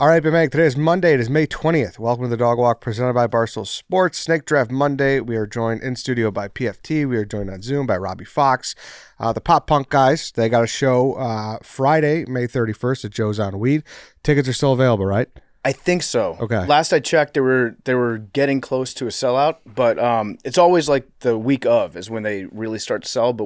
All right, Big Mag, today is Monday. It is May 20th. Welcome to the Dog Walk presented by Barstool Sports. Snake Draft Monday. We are joined in studio by PFT. We are joined on Zoom by Robbie Fox. The Pop Punk guys, they got a show Friday, May 31st at Joe's on Weed. Tickets are still available, right? I think so. Okay. Last I checked, they were getting close to a sellout, but it's always like the week of is when they really start to sell. But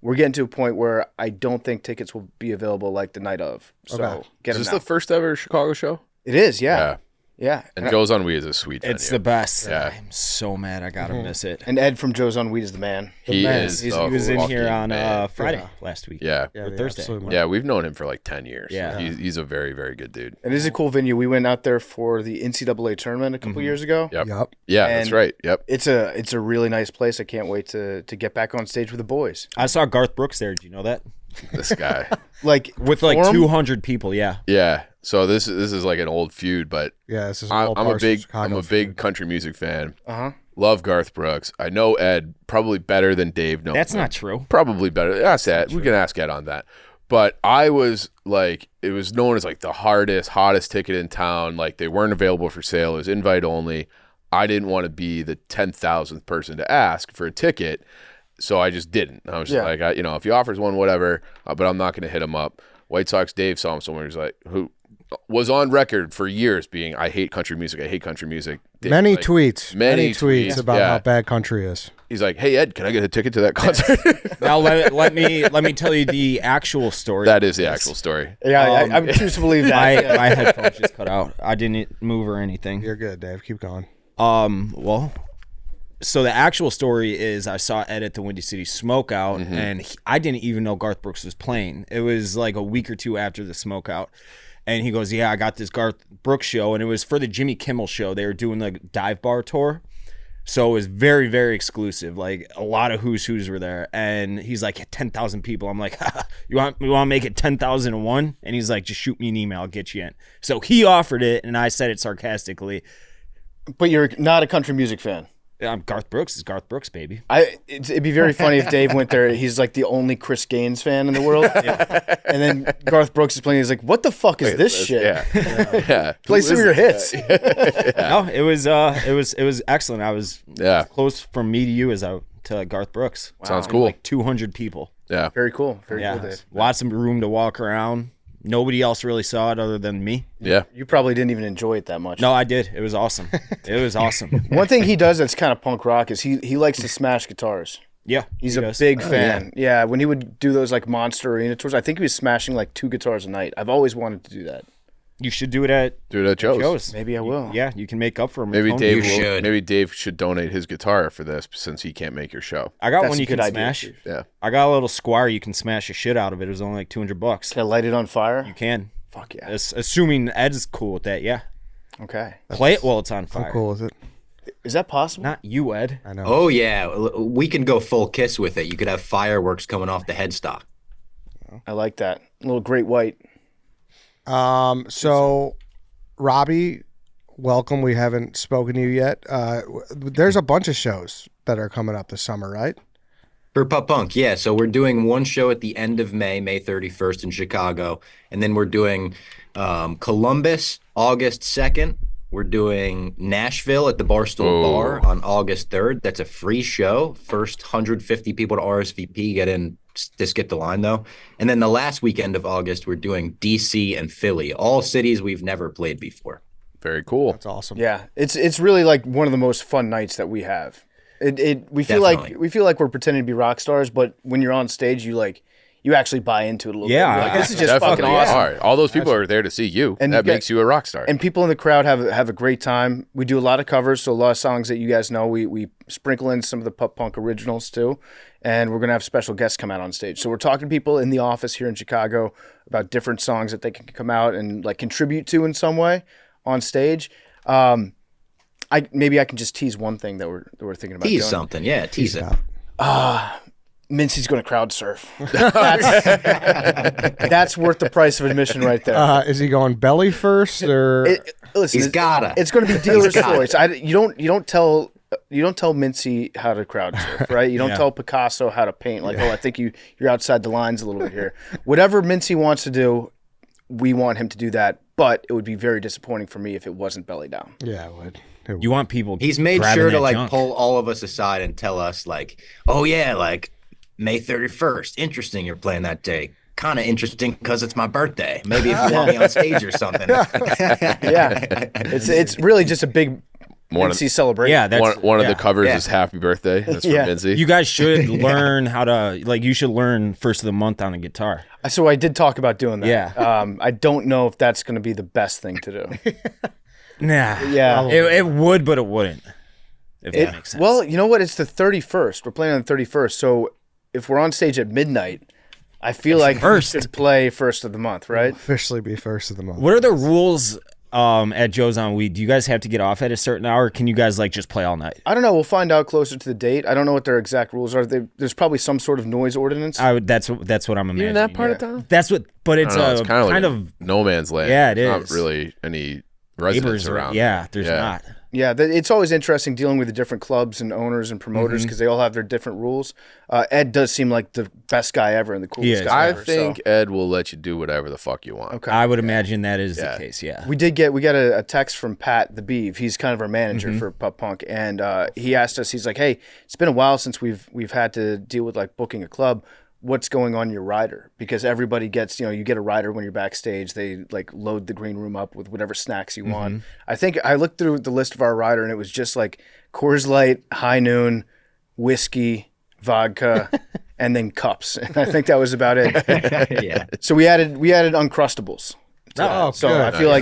we're getting to a point where I don't think tickets will be available like the night of. So Okay. get Is this them now. the first ever Chicago show? It is, yeah. And Joe's on Weed is a sweet venue. It's the best. Yeah. I'm so mad I gotta miss it. And Ed from Joe's on Weed is the man. He is. He the was in here fucking on man. Friday last week. Yeah. Yeah, Or yeah, Thursday. absolutely. Yeah, we've known him for like 10 years. Yeah. He's a very, very good dude. It is a cool venue. We went out there for the NCAA tournament a couple years ago. Yep. Yep. Yeah, that's And- right. Yep. It's a really nice place. I can't wait to get back on stage with the boys. I saw Garth Brooks there. Did you know that? This guy. Like With like Forum? 200 people. Yeah. Yeah. So this is like an old feud, but Yeah, this is I'm all a Barstool big Chicago big country music fan. Uh-huh. Love Garth Brooks. I know Ed probably better than Dave knows. That's him. not true. Probably better. Ask Ed. We can ask Ed on that. But I was like, it was known as like the hottest ticket in town. Like they weren't available for sale. It was invite only. I didn't want to be the 10,000th person to ask for a ticket, so I just didn't. I was just like, if he offers one, whatever. But I'm not going to hit him up. White Sox Dave saw him somewhere. He's like, who was on record for years being, I hate country music. I hate country music. Dave, Many like, tweets about yeah. how bad country is. He's like, hey Ed, can I get a ticket to that concert? Now let me tell you the actual story. That is the actual story. Yeah, I choose to believe that. My headphones just cut out. I didn't move or anything. You're good, Dave. Keep going. Well, so the actual story is I saw Ed at the Windy City Smokeout, and I didn't even know Garth Brooks was playing. It was like a week or two after the Smokeout, and he goes, "Yeah, I got this Garth Brooks show," and it was for the Jimmy Kimmel show. They were doing the dive bar tour, so it was very, very exclusive. Like a lot of who's were there, and he's like 10,000 people. I'm like, you want to make it 10,001? And he's like, just shoot me an email, I'll get you in. So he offered it, and I said it sarcastically. But you're not a country music fan. I'm Garth Brooks is Garth Brooks, baby. It'd be very funny if Dave went there. He's like the only Chris Gaines fan in the world, and then Garth Brooks is playing. He's like, "What the fuck is this shit? Yeah. Play some of your hits." No, it was excellent. I was close from me to you as to Garth Brooks. Sounds cool. Like 200 people. Yeah. Very cool. Very Yeah, cool, Dave. lots of room to walk around. Nobody else really saw it other than me. Yeah. You probably didn't even enjoy it that much. No, I did. It was awesome. It was awesome. One thing he does that's kind of punk rock is he likes to smash guitars. Yeah, He's he a does. big fan. Yeah, when he would do those like Monster Arena tours, I think he was smashing like 2 guitars a night. I've always wanted to do that. You should do it at Do it at Joe's. Maybe I will. Yeah, you can make up for him. Maybe at Dave home. maybe Dave should donate his guitar for this since he can't make your show. I got That's one a you good can idea, smash. Steve. Yeah. I got a little Squire you can smash the shit out of it. It was only like $200. Can I light it on fire? You can. Fuck yeah. Assuming Ed's cool with that, yeah. Okay. Play it while it's on fire. I'm cool with it. Is that possible? Not you, Ed. I know. Oh yeah, we can go full Kiss with it. You could have fireworks coming off the headstock. I like that. A little Great White. So, Robbie, welcome. We haven't spoken to you yet. There's a bunch of shows that are coming up this summer, right? For Pop Punk, yeah. So we're doing one show at the end of May, May 31st in Chicago. And then we're doing Columbus, August 2nd. We're doing Nashville at the Barstool Bar on August 3rd. That's a free show. First 150 people to RSVP get in. Just get the line, though. And then the last weekend of August, we're doing D.C. and Philly, all cities we've never played before. Very cool. That's awesome. Yeah, it's really like one of the most fun nights that we have. We feel Definitely. like we're pretending to be rock stars, but when you're on stage, you actually buy into it a little Yeah, bit. You're like, this is just Definitely. fucking awesome. All right. All those people are there to see you. And that you makes you a rock star. And people in the crowd have a great time. We do a lot of covers, so a lot of songs that you guys know. We sprinkle in some of the pop punk originals too, and we're gonna have special guests come out on stage. So we're talking to people in the office here in Chicago about different songs that they can come out and like contribute to in some way on stage. Maybe I can just tease one thing that we're thinking about. Tease doing. something, yeah, tease it. Mincy's going to crowd surf. That's worth the price of admission right there. Is he going belly first or? Listen, He's gotta. It's going to be dealer's choice. You don't tell Mincy how to crowd surf, right? You don't tell Picasso how to paint. Like, I think you're outside the lines a little bit here. Whatever Mincy wants to do, we want him to do that. but it would be very disappointing for me if it wasn't Belly Down. Yeah, it would. You want people. He's made grabbing sure to that like junk. pull all of us aside and tell us like, oh yeah, like May 31st. Interesting. You're playing that day. Kind of interesting because it's my birthday. Maybe if you want me on stage or something. Yeah, it's really just a big Mincy celebration. Yeah, that's One of the covers is Happy Birthday. That's from Mincy. You guys should learn how to you should learn first of the month on a guitar. So I did talk about doing that. Yeah. I don't know if that's going to be the best thing to do. Nah. Yeah. It would, but it wouldn't. If that makes sense. Well, you know what? It's the 31st. We're playing on the 31st. So if we're on stage at midnight, I feel like we should play first of the month, right? Officially be first of the month. What are the rules at Joe's on Weed? Do you guys have to get off at a certain hour? Or can you guys just play all night? I don't know. We'll find out closer to the date. I don't know what their exact rules are. There's probably some sort of noise ordinance. That's what I'm imagining. in that part of town? That's what. But it's kind of no man's land. Yeah, it There's is. Not really any residents neighbors around. Yeah, there's not. Yeah, it's always interesting dealing with the different clubs and owners and promoters because they all have their different rules. Ed does seem like the best guy ever and the coolest guy I ever. think Ed will let you do whatever the fuck you want. Okay. I would imagine that is the case. Yeah. We got a text from Pat the Beeve. He's kind of our manager for Pup Punk, and he asked us. He's like, "Hey, it's been a while since we've had to deal with booking a club. What's going on your rider?" Because everybody gets, you get a rider when you're backstage. They load the green room up with whatever snacks you want. I think I looked through the list of our rider, and it was just Coors Light, High Noon, whiskey, vodka, and then cups. And I think that was about it. Yeah. So we added Uncrustables. Oh, So good.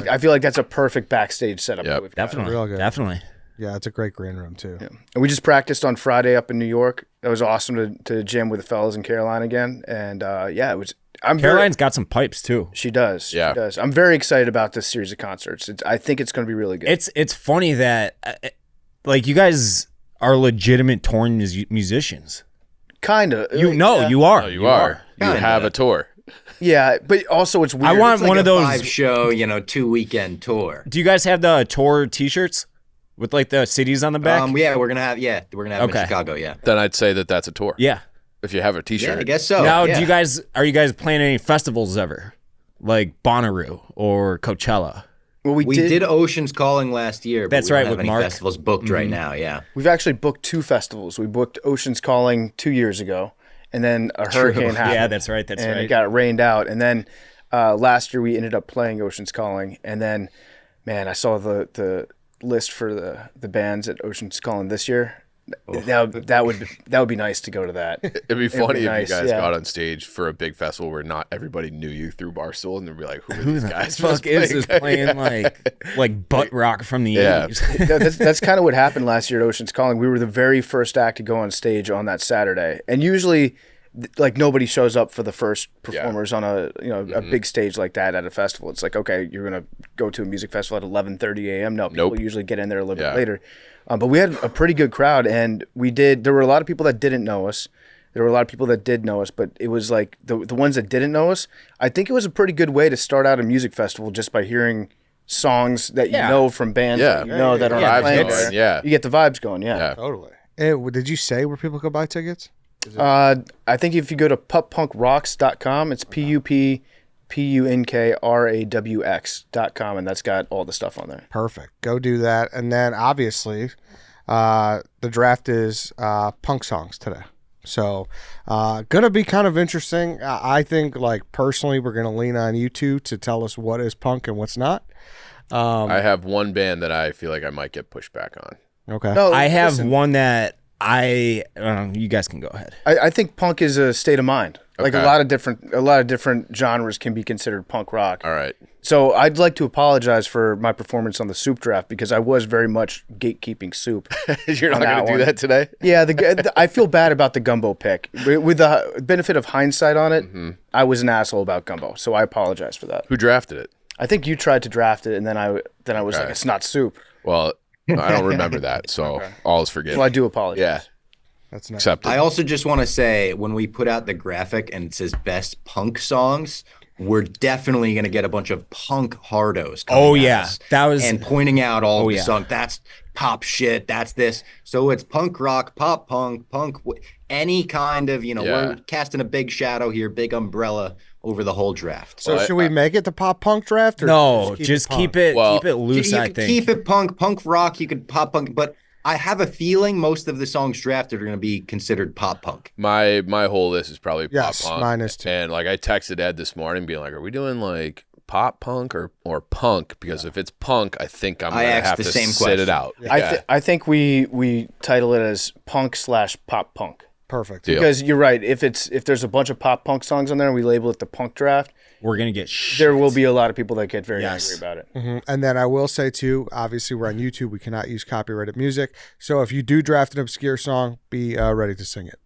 I feel like that's a perfect backstage setup. Yep. that we've got. Definitely. Real good. Definitely. Yeah, it's a great green room too. Yeah. And we just practiced on Friday up in New York. That was awesome to jam with the fellas in Caroline again. And it was. Caroline's got some pipes too. She does. Yeah. She does. I'm very excited about this series of concerts. I think it's going to be really good. It's funny that you guys are legitimate touring musicians. Kind of. You are. You are. You Kinda. have a tour. Yeah, but also it's weird. I want It's one like of a those. 5-show, 2-weekend tour. Do you guys have the tour T-shirts with the cities on the back? Yeah, we're gonna have them Okay. in Chicago. Yeah. Then I'd say that's a tour. Yeah. If you have a Yeah, T-shirt. I guess so. Now, yeah. are you guys playing any festivals ever, like Bonnaroo or Coachella? Well, We did Ocean's Calling last year. But That's we don't right, have with any Mark. festivals booked right now. Yeah. We've actually booked 2 festivals. We booked Ocean's Calling 2 years ago, and then a hurricane happened. Yeah, that's right. That's and right. it got rained out. And then last year we ended up playing Ocean's Calling. And then, man, I saw the list for the bands at Ocean's Calling this year. That would be nice to go to that. It'd be funny if nice, you guys yeah. got on stage for a big festival where not everybody knew you through Barstool, and they'd be like, "Who are these guys? Fuck is this playing like butt rock from the Yeah. 80s? That's kind of what happened last year at Ocean's Calling. We were the very first act to go on stage on that Saturday, and usually, nobody shows up for the first performers on a big stage like that at a festival. It's like, okay, you're gonna go to a music festival at 11:30 a.m. No, people usually get in there a little bit later. But we had a pretty good crowd, and there were a lot of people that didn't know us. There were a lot of people that did know us, but it was like the ones that didn't know us, I think it was a pretty good way to start out a music festival just by hearing songs that you know from bands that you know that are vibes playing going, there. yeah. You get the vibes going, yeah. Totally. And did you say where people could buy tickets? I think if you go to puppunkrocks.com, it's PUPPUNKRAWX.com, and that's got all the stuff on there. Perfect. Go do that. And then obviously, the draft is punk songs today. So, gonna be kind of interesting. I think, personally, we're gonna lean on you two to tell us what is punk and what's not. I have one band that I feel like I might get pushed back on. Okay. No, I have listen, one that you guys can go ahead. I think punk is a state of mind. Like Okay. a lot of different genres can be considered punk rock. All right. So I'd like to apologize for my performance on the Soup draft because I was very much gatekeeping Soup. You're not On going that to do one. that today? Yeah, I feel bad about the Gumbo pick. With the benefit of hindsight on it, I was an asshole about Gumbo, so I apologize for that. Who drafted it? I think you tried to draft it, and then I was like, it's not Soup. Well, I don't remember that, so all is forgiven. So I do apologize. Yeah, That's nice. accepted. I also just want to say when we put out the graphic and it says best punk songs, we're definitely going to get a bunch of punk hardos. coming Oh, at yeah. us That was- and pointing out all the yeah. songs. That's pop shit. That's this. So it's punk rock, pop punk, any kind of, Yeah. we're casting a big shadow here, big umbrella. over the whole draft. So should we make it the pop punk draft? Or No, just keep it loose, you I could think. keep it punk rock. You could pop punk, but I have a feeling most of the songs drafted are going to be considered pop punk. My whole list is probably Yes, pop punk. mine is too. And like I texted Ed this morning being like, are we doing like pop punk or punk? Because if it's punk, I think I'm going to have to sit it out. Yeah. I think we title it as punk/pop punk. Perfect. Deal. Because you're right. If there's a bunch of pop punk songs on there and we label it the punk draft, We're going to get there will be a lot of people that get very angry about it. Mm-hmm. And then I will say too, obviously we're on YouTube. We cannot use copyrighted music. So if you do draft an obscure song, be ready to sing it.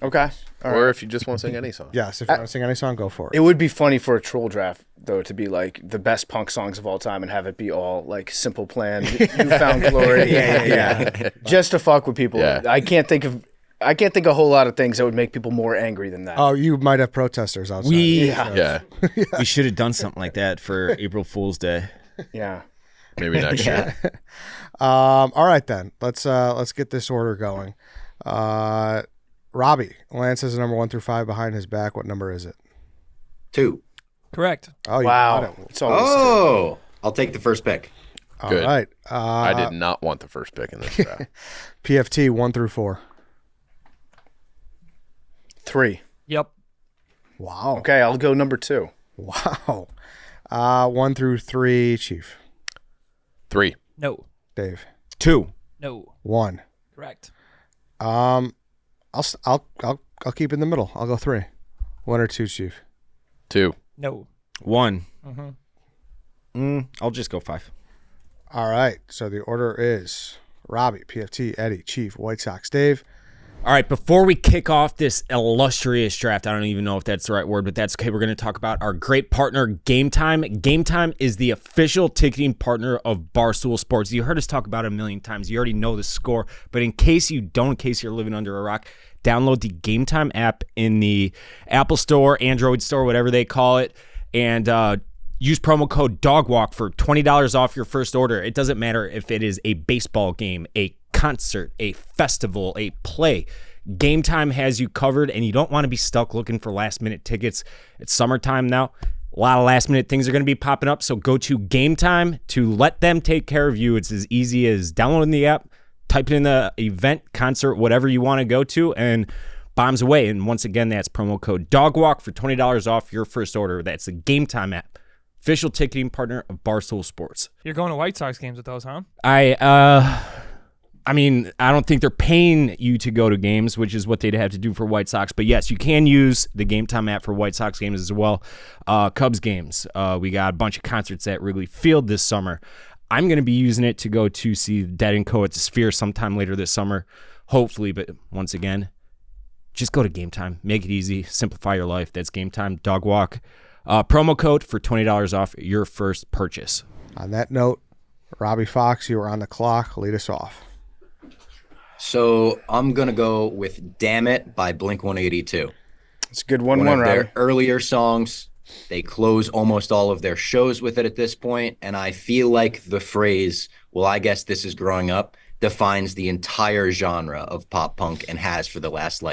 Okay. All Or right. if you just want to sing any song. Yes, if you want to sing any song, go for it. It would be funny for a troll draft, though, to be like the best punk songs of all time and have it be all like Simple Plan, You Found Glory. Yeah. Just to fuck with people. Yeah. I can't think of a whole lot of things that would make people more angry than that. Oh, you might have protesters outside. Yeah. We should have done something like that for April Fool's Day. Yeah. Maybe next year. All right then. Let's get this order going. Robbie, Lance has a number 1 through 5 behind his back. What number is it? 2. Correct. Oh, you Wow. got it. It's always Oh, I'll take the first pick. All Good. right. I did not want the first pick in this draft. PFT 1 through 4. 3. Yep. Wow. Okay, I'll go number 2. Wow. 1 through 3, Chief. 3. No. Dave. 2. No. 1. Correct. I'll keep in the middle. I'll go 3. 1 or 2, Chief. 2. No. 1. I'll just go 5. All right. So the order is Robbie, PFT, Eddie, Chief, White Sox, Dave. All right, before we kick off this illustrious draft, I don't even know if that's the right word, but that's okay. We're going to talk about our great partner, Game Time. Game Time is the official ticketing partner of Barstool Sports. You heard us talk about it a million times. You already know the score, but in case you don't, in case you're living under a rock, download the Game Time app in the Apple Store, Android Store, whatever they call it, and use promo code DOGWALK for $20 off your first order. It doesn't matter if it is a baseball game, a concert, a festival, a play. Game Time has you covered, and you don't want to be stuck looking for last-minute tickets. It's summertime now. A lot of last-minute things are going to be popping up, so go to Game Time to let them take care of you. It's as easy as downloading the app, typing in the event, concert, whatever you want to go to, and bombs away. And once again, that's promo code DOGWALK for $20 off your first order. That's the Game Time app, official ticketing partner of Barstool Sports. You're going to White Sox games with those, huh? I mean, I don't think they're paying you to go to games, which is what they'd have to do for White Sox. But yes, you can use the Game Time app for White Sox games as well. Cubs games. We got a bunch of concerts at Wrigley Field this summer. I'm going to be using it to go to see Dead & Co. at the Sphere sometime later this summer, hopefully. But once again, just go to Game Time. Make it easy. Simplify your life. That's Game Time. Dog Walk. Promo code for $20 off your first purchase. On that note, Robbie Fox, you are on the clock. Lead us off. So I'm going to go with Damn It by Blink-182. It's a good one, One of Robbie. their earlier songs. They close almost all of their shows with it at this point, and I feel like the phrase, well, I guess this is growing up, defines the entire genre of pop punk and has for the last,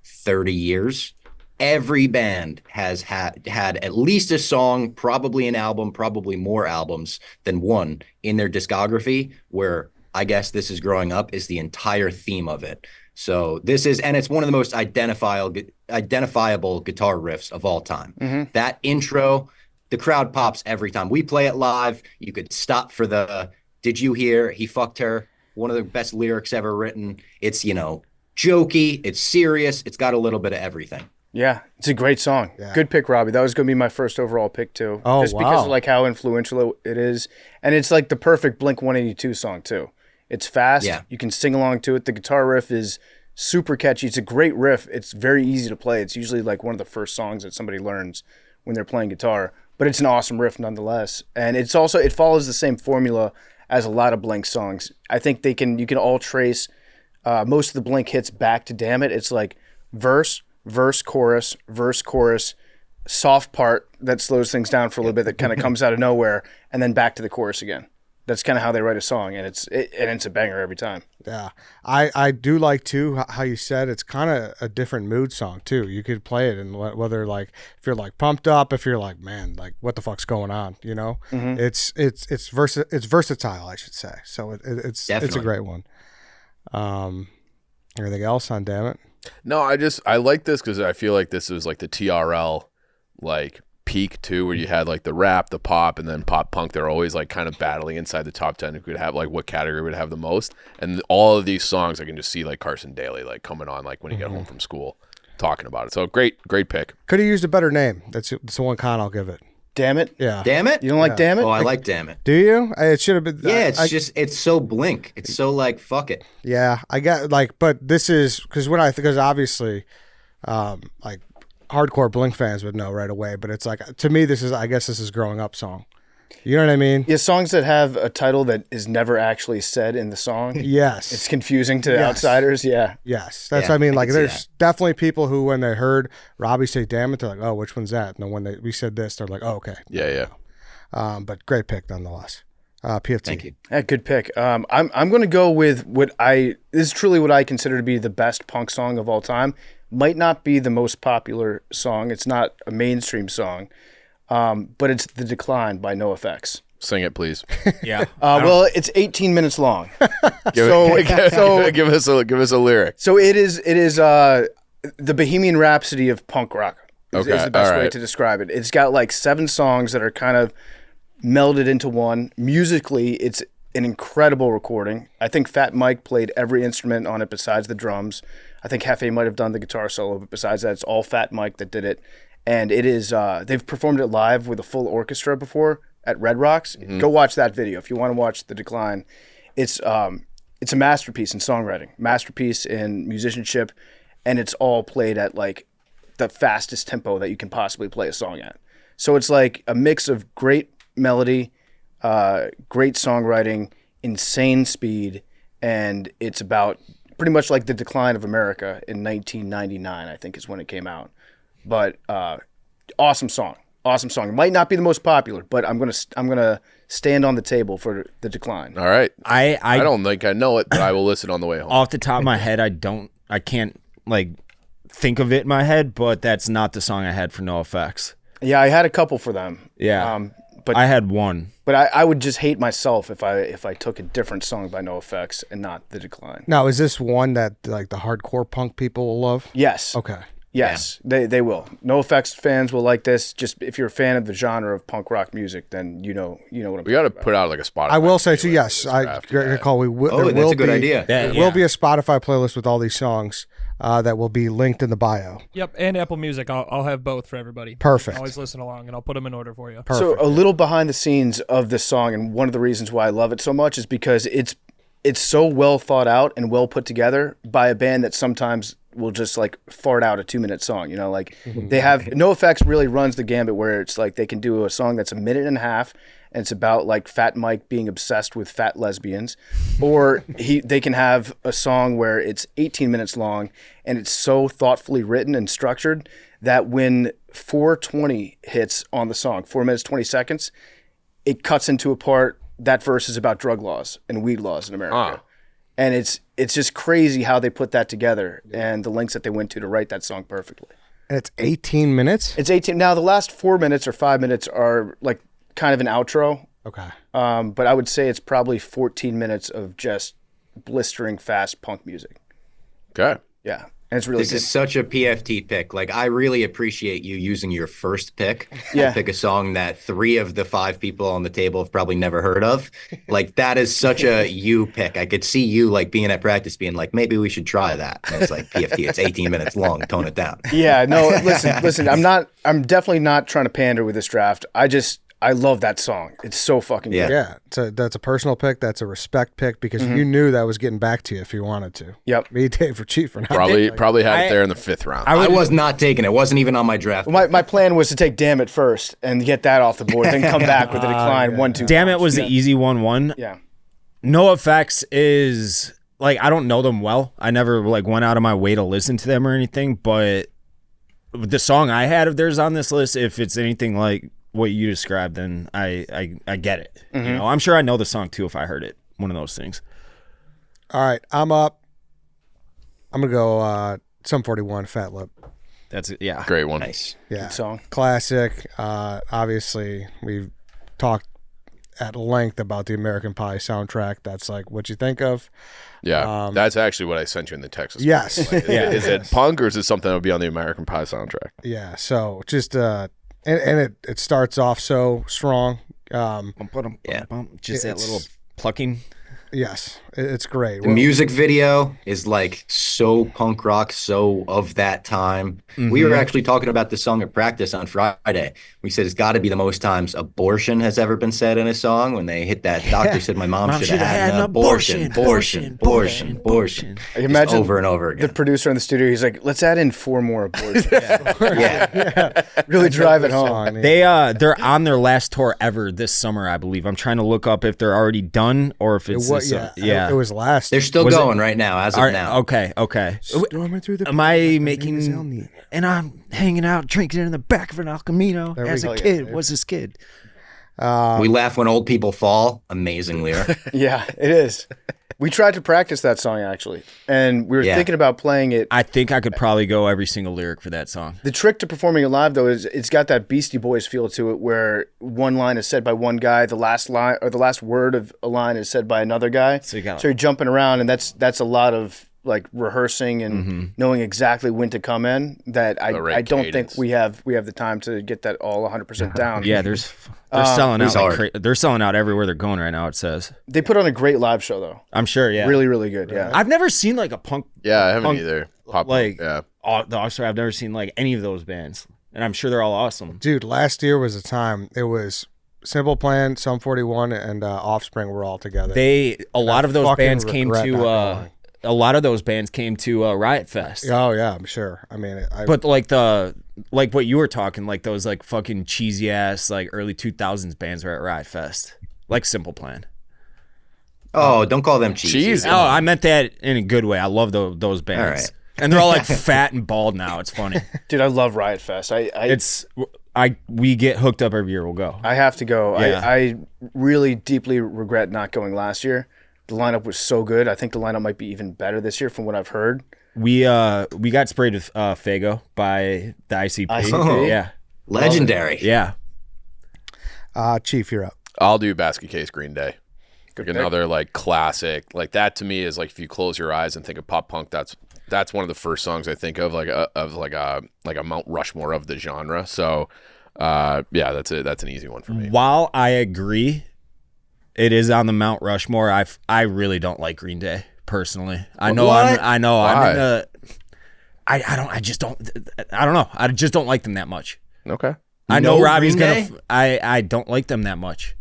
30 years. Every band has had at least a song, probably an album, probably more albums than one in their discography where I guess this is growing up is the entire theme of it. So this is, and it's one of the most identifiable guitar riffs of all time. Mm-hmm. That intro, the crowd pops every time. We play it live. You could stop for the, did you hear, he fucked her? One of the best lyrics ever written. It's, jokey, it's serious. It's got a little bit of everything. Yeah, it's a great song. Yeah. Good pick, Robbie. That was going to be my first overall pick, too. Oh, Just because wow. of how influential it is. And it's the perfect Blink-182 song, too. It's fast. Yeah. You can sing along to it. The guitar riff is super catchy. It's a great riff. It's very easy to play. It's usually one of the first songs that somebody learns when they're playing guitar. But it's an awesome riff nonetheless. And it follows the same formula as a lot of Blink songs. I think you can all trace most of the Blink hits back to Damn It. It's verse, chorus, verse, chorus, soft part that slows things down for a little bit that kind of comes out of nowhere, and then back to the chorus again. That's kind of how they write a song, and it's a banger every time. Yeah, I do like too how you said it's kind of a different mood song too. You could play it and whether like if you're like pumped up, if you're like man, like what the fuck's going on, you know? It's versatile, I should say. So it's a great one. Anything else on Damn It? No, I like this because I feel like this was like the TRL like peak too, where you had like the rap, the pop, and then pop punk. They're always like kind of battling inside the top 10 who could have like what category would have the most. And all of these songs I can just see like Carson Daly like coming on like when you get home from school talking about it. So great pick. Could have used a better name. That's the one con I'll give it. Damn It. Yeah. Damn It. You don't like Damn It? Oh, I like Damn It. Do you? It should have been. Yeah, it's so Blink. It's so like fuck it. Yeah, I got like, but this is because obviously, like hardcore Blink fans would know right away. But it's like to me, I guess this is growing up song. You know what I mean? Yeah, songs that have a title that is never actually said in the song. Yes, It's confusing to outsiders. Yeah. yes. That's Yeah, what I mean. I Like, can see there's definitely people who, when they heard Robbie say "Damn It," they're like, "Oh, which one's that?" And then when we said this, they're like, "Oh, okay." Yeah. But great pick nonetheless. PFT. Thank you. Yeah, good pick. I'm going to go with this is truly what I consider to be the best punk song of all time. Might not be the most popular song. It's not a mainstream song, but it's "The Decline" by NoFX. Sing it, please. Yeah. Well, it's 18 minutes long. Give us a lyric. So it is the Bohemian Rhapsody of punk rock. Is Okay, the best all way right. to describe it. It's got like 7 songs that are kind of melded into one. Musically, it's an incredible recording. I think Fat Mike played every instrument on it besides the drums. I think Hefe might have done the guitar solo, but besides that, it's all Fat Mike that did it. And it is they've performed it live with a full orchestra before at Red Rocks. Go watch that video if you want to watch The Decline. It's a masterpiece in songwriting, masterpiece in musicianship, and it's all played at like the fastest tempo that you can possibly play a song at. So it's like a mix of great melody, great songwriting, insane speed, and it's about pretty much like the decline of America in 1999, I think is when it came out. But awesome song. It might not be the most popular, but I'm gonna stand on the table for The Decline. All right. I don't think I know it, but I will listen on the way home. off the top of my head, I can't like think of it in my head, but that's not the song I had for NoFX. Yeah, I had a couple for them. Yeah. But I had one. But I would just hate myself if I took a different song by NoFX and not The Decline. Now, is this one that like the hardcore punk people will love? Yes. Okay. Yes, they will. NoFX fans will like this. Just if you're a fan of the genre of punk rock music, then you know what I'm We got to talking put out like a Spotify. I will say too. playlist Yes, for this I draft, great yeah. call. We will. Oh, there that's will a good be, idea. There will be a Spotify playlist with all these songs that will be linked in the bio. Yep, and Apple Music. I'll have both for everybody. Perfect. Always listen along, and I'll put them in order for you. So a little behind the scenes of this song, and one of the reasons why I love it so much is because it's so well thought out and well put together by a band that sometimes will just like fart out a 2-minute song. You know, like they have NoFX really runs the gambit where it's like they can do a song that's a minute and a half and it's about like Fat Mike being obsessed with fat lesbians, or they can have a song where it's 18 minutes long and it's so thoughtfully written and structured that when 4:20 hits on the song, 4 minutes 20 seconds, it cuts into a part that verse is about drug laws and weed laws in America. And it's just crazy how they put that together and the lengths that they went to write that song perfectly. And it's 18 minutes. It's 18. Now the last 4 minutes or 5 minutes are like kind of an outro. Okay. But I would say it's probably 14 minutes of just blistering fast punk music. Okay. Yeah. And it's really This good. is such a PFT pick. Like, I really appreciate you using your first pick Yeah. to pick a song that 3 of the 5 people on the table have probably never heard of. Like, that is such a you pick. I could see you, like, being at practice being like, maybe we should try that. And it's like, PFT, it's 18 minutes long. Tone it down. Yeah, no, listen, I'm definitely not trying to pander with this draft. I love that song. It's so fucking good. Yeah. So that's a personal pick. That's a respect pick because you knew that was getting back to you if you wanted to. Yep. Me, Dave, for cheap for not. Probably had it there in the 5th round. I was not taking it. Wasn't even on my draft. My plan was to take Damn It first and get that off the board, then come back with a decline 1-2. Damn It was the easy 1-1. Yeah. NoFX is like, I don't know them well. I never like went out of my way to listen to them or anything, but the song I had of theirs on this list, if it's anything like what you described, then I get it. You know, I'm sure I know the song too if I heard it. One of those things. All right, I'm up. I'm gonna go Sum 41, Fat Lip. That's it. Yeah. Great one. Nice. Yeah, Good song. classic. Obviously, we've talked at length about the American Pie soundtrack. That's like what you think of. Yeah, that's actually what I sent you in the text. Yes. Like, is it punk or is it something that would be on the American Pie soundtrack? Yeah. So just and it starts off so strong. Yeah. Just that little plucking. Yes, it's great. The music video is like so punk rock, so of that time. We were actually talking about this song at practice on Friday. We said it's got to be the most times abortion has ever been said in a song. When they hit that, doctor said my mom should have had an abortion. I imagine over and over again. The producer in the studio, he's like, let's add in 4 more abortions. Yeah. Really drive it home. Song, yeah. They're on their last tour ever this summer, I believe. I'm trying to look up if they're already done or if it's It was last. They're still going right now, as of now. Okay. Storming through the Am I is making? Elney. And I'm hanging out, drinking in the back of an El Camino There we as go. a kid. Yeah. Was this kid? We laugh when old people fall. Amazing lyric. Yeah, it is. We tried to practice that song, actually, and we were thinking about playing it. I think I could probably go every single lyric for that song. The trick to performing it live, though, is it's got that Beastie Boys feel to it, where one line is said by one guy, the last line or the last word of a line is said by another guy. So you're jumping around, and that's a lot of like rehearsing and knowing exactly when to come in. That I don't cadence. think we have the time to get that all 100% down. Yeah, they're selling out. hard. They're selling out everywhere they're going right now. It says. They put on a great live show, though. I'm sure. Yeah. Really, really good. Yeah. I've never seen like a punk. Yeah, I haven't punk, either. Pop like punk, sorry, I've never seen like any of those bands, and I'm sure they're all awesome. Dude, last year was a time. It was Simple Plan, Sum 41, and Offspring were all together. A lot of those fucking bands came regret to. not going. A lot of those bands came to Riot Fest. Oh yeah, I'm sure. I mean, But like what you were talking, like those like fucking cheesy ass like early 2000s bands were at Riot Fest, like Simple Plan. Oh, don't call them cheesy. Cheesy. Oh, I meant that in a good way. I love those bands. All right. And they're all like fat and bald now. It's funny. Dude, I love Riot Fest. We get hooked up every year. We'll go. I have to go. Yeah. I really deeply regret not going last year. The lineup was so good. I think the lineup might be even better this year from what I've heard. We got sprayed with Fago by the ICP. ICP? Yeah. Legendary. Yeah. Chief, you're up. I'll do Basket Case Green Day. Good Like pick. another like classic. Like that to me is like if you close your eyes and think of pop punk, that's one of the first songs I think of like a Mount Rushmore of the genre. So yeah, that's it. That's an easy one for me. While I agree, it is on the Mount Rushmore. I really don't like Green Day personally. I know. What? I'm in Why? the. I just don't know. I just don't like them that much. Okay. I know No Robbie's Green gonna. Day? I don't like them that much.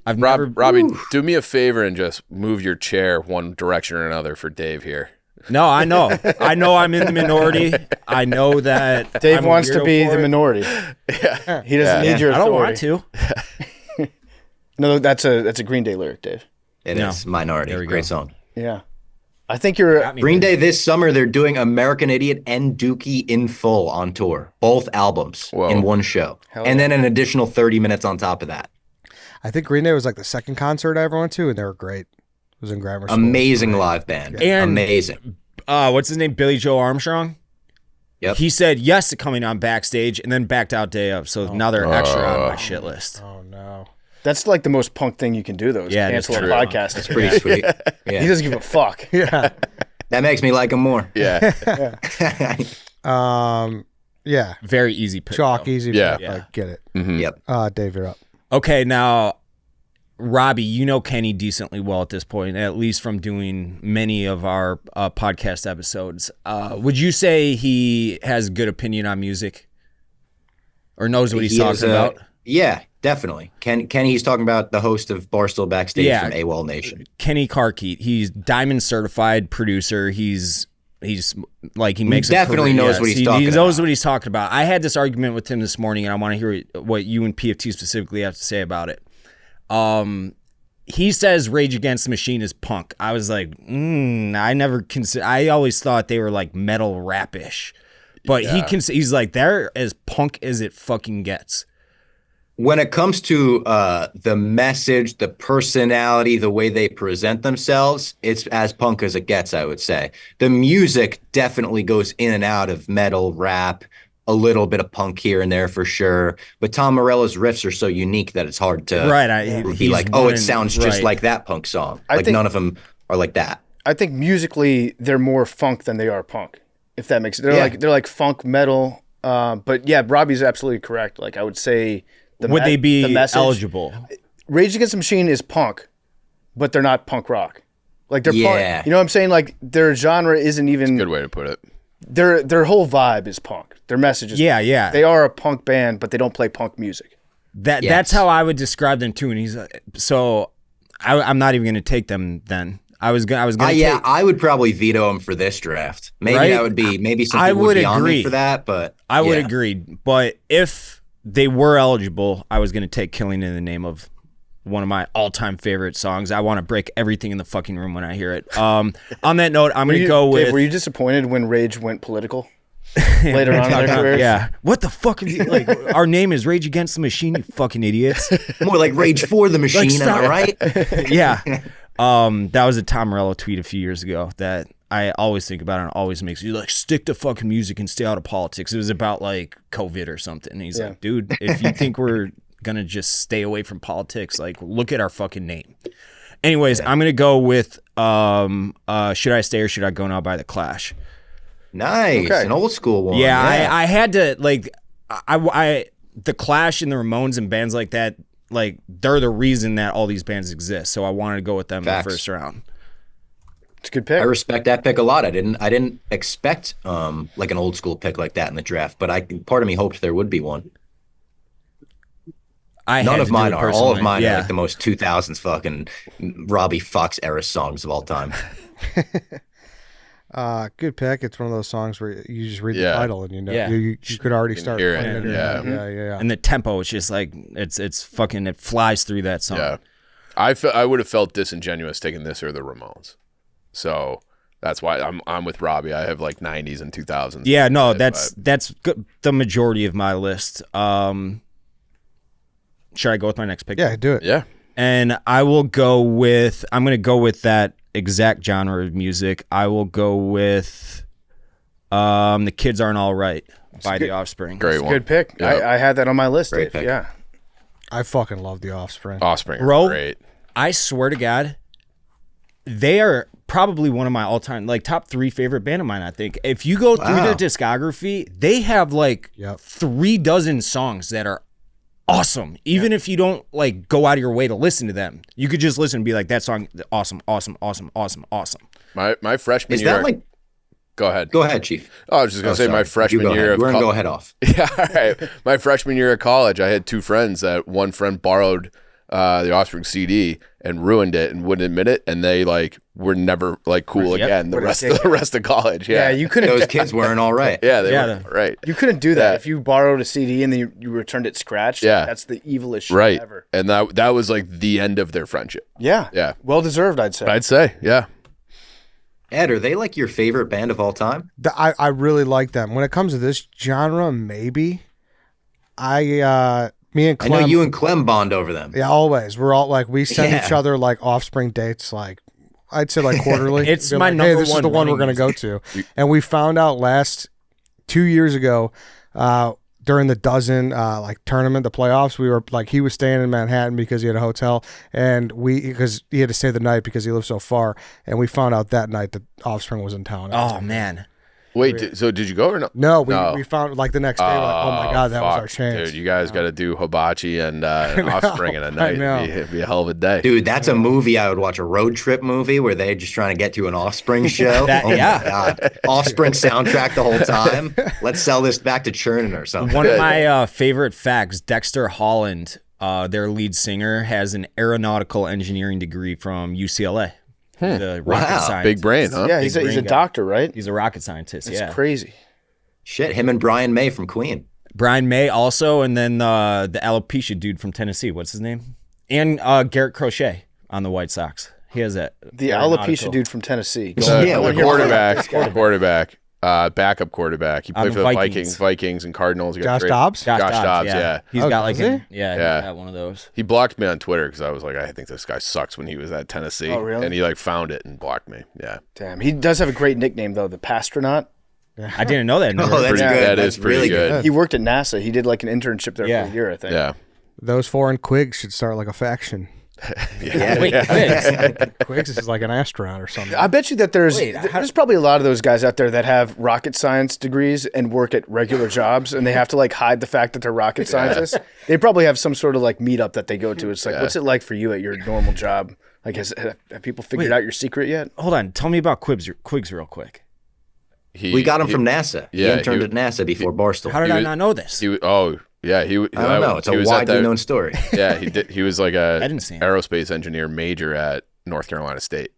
I've never. Robbie, do me a favor and just move your chair one direction or another for Dave here. No, I know. I know I'm in the minority. I know that Dave I'm a wants to weirdo be for the it. minority. He doesn't need your I don't authority. want to. No, that's a Green Day lyric, Dave. It No. is Minority. There we Great go. song. Yeah. I think you're Got me Green there. Day this summer, they're doing American Idiot and Dookie in full on tour. Both albums Whoa. in one show. Hell And then an additional 30 minutes on top of that. I think Green Day was like the second concert I ever went to, and they were great. It was in grammar school. Amazing live band. And- Amazing. What's his name? Billy Joe Armstrong. Yep. He said yes to coming on backstage and then backed out day of. So now they're extra on my shit list. Oh no. that's like the most punk thing you can do though, is Yeah, that's cancel a true. podcast. It's pretty sweet. He Yeah. doesn't give a fuck. Yeah. That makes me like him more. Yeah. Yeah. Very easy pick. Chalk, though. easy. Yeah. pick, like, get it. Yep. Dave, you're up. Okay, now, Robbie, you know Kenny decently well at this point, at least from doing many of our podcast episodes. Would you say he has a good opinion on music? Or knows what he's He is, talking about? Yeah, definitely. Kenny, he's talking about the host of Barstool Backstage Yeah. from AWOL Nation. Kenny Carkeet. He's Diamond certified producer. He's like he makes definitely knows what he's talking He knows about. what he's talking about. I had this argument with him this morning, and I want to hear what you and PFT specifically have to say about it. He says Rage Against the Machine is punk. I was like, I always thought they were like metal rap-ish, but he's like, they're as punk as it fucking gets. when it comes to the message, the personality, the way they present themselves, it's as punk as it gets, I would say. The music definitely goes in and out of metal, rap, a little bit of punk here and there for sure. But Tom Morello's riffs are so unique that it's hard to be like, oh, it sounds just like that punk song. Like none of them are like that. I think musically they're more funk than they are punk, if that makes sense. They're like funk metal. But yeah, Robbie's absolutely correct. Like I would say, would they be eligible? Rage Against the Machine is punk, but they're not punk rock. Like they're punk. You know what I'm saying? Like their genre isn't even. Good way to put it. Their whole vibe is punk. Their message is punk. They are a punk band, but they don't play punk music. That's how I would describe them too. And he's so I'm not even going to take them then. I was going to I would probably veto them for this draft. Maybe that would be some people would be on me for that, but I would agree. But if they were eligible, I was going to take Killing in the Name of, one of my all-time favorite songs. I want to break everything in the fucking room when I hear it. On that note, I'm going to go with... Dave, were you disappointed when Rage went political later on in their careers? Yeah. What the fuck? Like, our name is Rage Against the Machine, you fucking idiots. More like Rage for the Machine, am I right? Yeah. That was a Tom Morello tweet a few years ago that I always think about, and it always makes you like, stick to fucking music and stay out of politics. It was about like COVID or something. And he's like, dude, if you think we're gonna just stay away from politics, like look at our fucking name. Anyways, I'm gonna go with Should I Stay or Should I Go Now by The Clash. Nice. An old school one. Yeah. I had to like I The Clash and the Ramones and bands like that, like they're the reason that all these bands exist. So I wanted to go with them in the first round. It's a good pick. I respect that pick a lot. I didn't expect like an old school pick like that in the draft, but part of me hoped there would be one. None of mine are. All of mine are like the most 2000s fucking Robbie Fox era songs of all time. Good pick. It's one of those songs where you just read the title and you know you could already start playing it. Yeah. And the tempo is just like it's fucking, it flies through that song. Yeah. I would have felt disingenuous taking this or the Ramones. So that's why I'm with Robbie. I have like 90s and 2000s. Yeah, no, that's good. The majority of my list. Should I go with my next pick? Yeah, do it. Yeah. And I'm going to go with that exact genre of music. I will go with The Kids Aren't All Right by The Offspring. Great one. Good pick. Yep. I had that on my list. Great pick. Yeah. I fucking love The Offspring. Offspring Bro, great. I swear to God, they are probably one of my all-time, like, top 3 favorite band of mine, I think. If you go through their discography, they have, like, 3 dozen songs that are awesome. Even if you don't, like, go out of your way to listen to them. You could just listen and be like, that song, awesome, awesome, awesome, awesome, awesome. My freshman Is year... that like... Go ahead. Go ahead, Chief. Oh, I was just going to say my freshman year... We're going to go ahead off. Yeah, all right. My freshman year of college, I had 2 friends that one friend borrowed the Offspring CD and ruined it and wouldn't admit it, and they like were never like cool again the rest of college. Yeah, you couldn't. Those kids weren't all right. Yeah, they weren't right. You couldn't do that if you borrowed a CD and then you returned it scratched. Yeah, that's the evilest shit ever. And that was like the end of their friendship. Yeah, well deserved, I'd say. Yeah. Ed, are they like your favorite band of all time? I really like them. When it comes to this genre, maybe. Me and Clem, I know you and Clem bond over them. Yeah, always. We're all like, we send each other like Offspring dates, like I'd say like quarterly. It's Be my like, number hey, this one is the one we're going to go to. And we found out 2 years ago during the dozen like tournament, the playoffs, we were like, he was staying in Manhattan because he had a hotel, and because he had to stay the night because he lived so far, and we found out that night that Offspring was in town. Oh man. Wait, so did you go or no? No, we found like the next day. We're like, oh my god, that was our chance. Dude, you guys got to do Hibachi and an Offspring in a night. It'd be a hell of a day. Dude, that's a movie I would watch, a road trip movie where they're just trying to get to an Offspring show. My god, Offspring soundtrack the whole time. Let's sell this back to Churnin or something. One of my favorite facts: Dexter Holland, their lead singer, has an aeronautical engineering degree from UCLA. The rocket scientist. Big brain, huh? Yeah, he's a doctor, right? He's a rocket scientist. It's crazy. Shit, him and Brian May from Queen. Brian May also, and then the alopecia dude from Tennessee. What's his name? And Garrett Crochet on the White Sox. He has that. The alopecia dude from Tennessee. The quarterback. Backup quarterback. He On played the for the Vikings. Vikings and Cardinals. He got Josh traded- Dobbs? Josh Dobbs, yeah. He's got like does he? he's Yeah. got one of those. He blocked me on Twitter because I was like, I think this guy sucks when he was at Tennessee. Oh, really? And he like found it and blocked me. Yeah. Damn, he does have a great nickname though, the Pastronaut. I didn't know that. Oh, that's Pretty- good. that That's is pretty really good. He worked at NASA. He did like an internship there Yeah. for a year, I think. Yeah. Those foreign Quigs should start like a faction. Wait, Quigs. Quigs is like an astronaut or something. I bet you that there's Wait, there's probably a lot of those guys out there that have rocket science degrees and work at regular jobs, and they have to like hide the fact that they're rocket scientists. They probably have some sort of like meetup that they go to. It's like, what's it like for you at your normal job? Like, have people figured out your secret yet? Hold on. Tell me about Quigs real quick. We got him from NASA. Yeah, he interned he- at NASA before Barstool. How did He I was- not know this? He yeah. He I don't know. It's a widely known story. Yeah, he was like a didn't see him. aerospace engineer major at North Carolina State.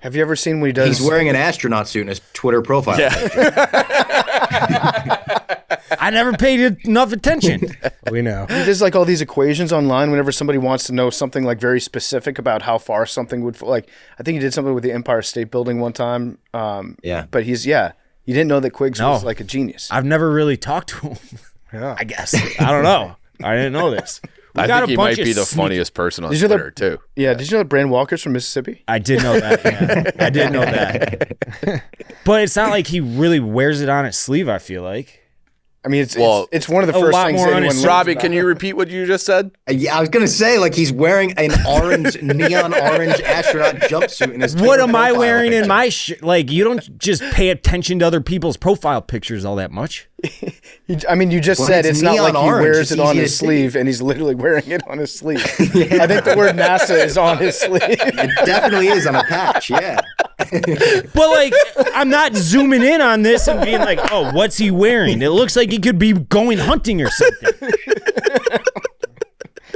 Have you ever seen when he does? He's wearing an astronaut suit in his Twitter profile. I never paid enough attention. We know. He does like all these equations online whenever somebody wants to know something like very specific about how far something would like. I think he did something with the Empire State Building one time. Yeah. But you didn't know that Quiggs No. was like a genius. I've never really talked to him. Yeah. I guess. I don't know. I didn't know this. We I got think a he bunch might of be the sneak- funniest person on Did you know Twitter too. Yeah, did you know that Brand Walker's from Mississippi? I did know that. Yeah. I did know that. But it's not like he really wears it on his sleeve, I feel like. I mean, it's Well, it's one of the a first lot things more anyone on his- learns Robbie, about. can you repeat what you just said? Yeah, I was gonna say like he's wearing an orange, neon orange astronaut jumpsuit in his. What Twitter am I profile wearing in picture. my like, you don't just pay attention to other people's profile pictures all that much. I mean, you just Well, said it's it's not like neon he orange. wears It's it on easy his to see. sleeve, and he's literally wearing it on his sleeve. I think the word NASA is on his sleeve. It definitely is on a patch. Yeah. But like, I'm not zooming in on this and being like, oh, what's he wearing? It looks like he could be going hunting or something.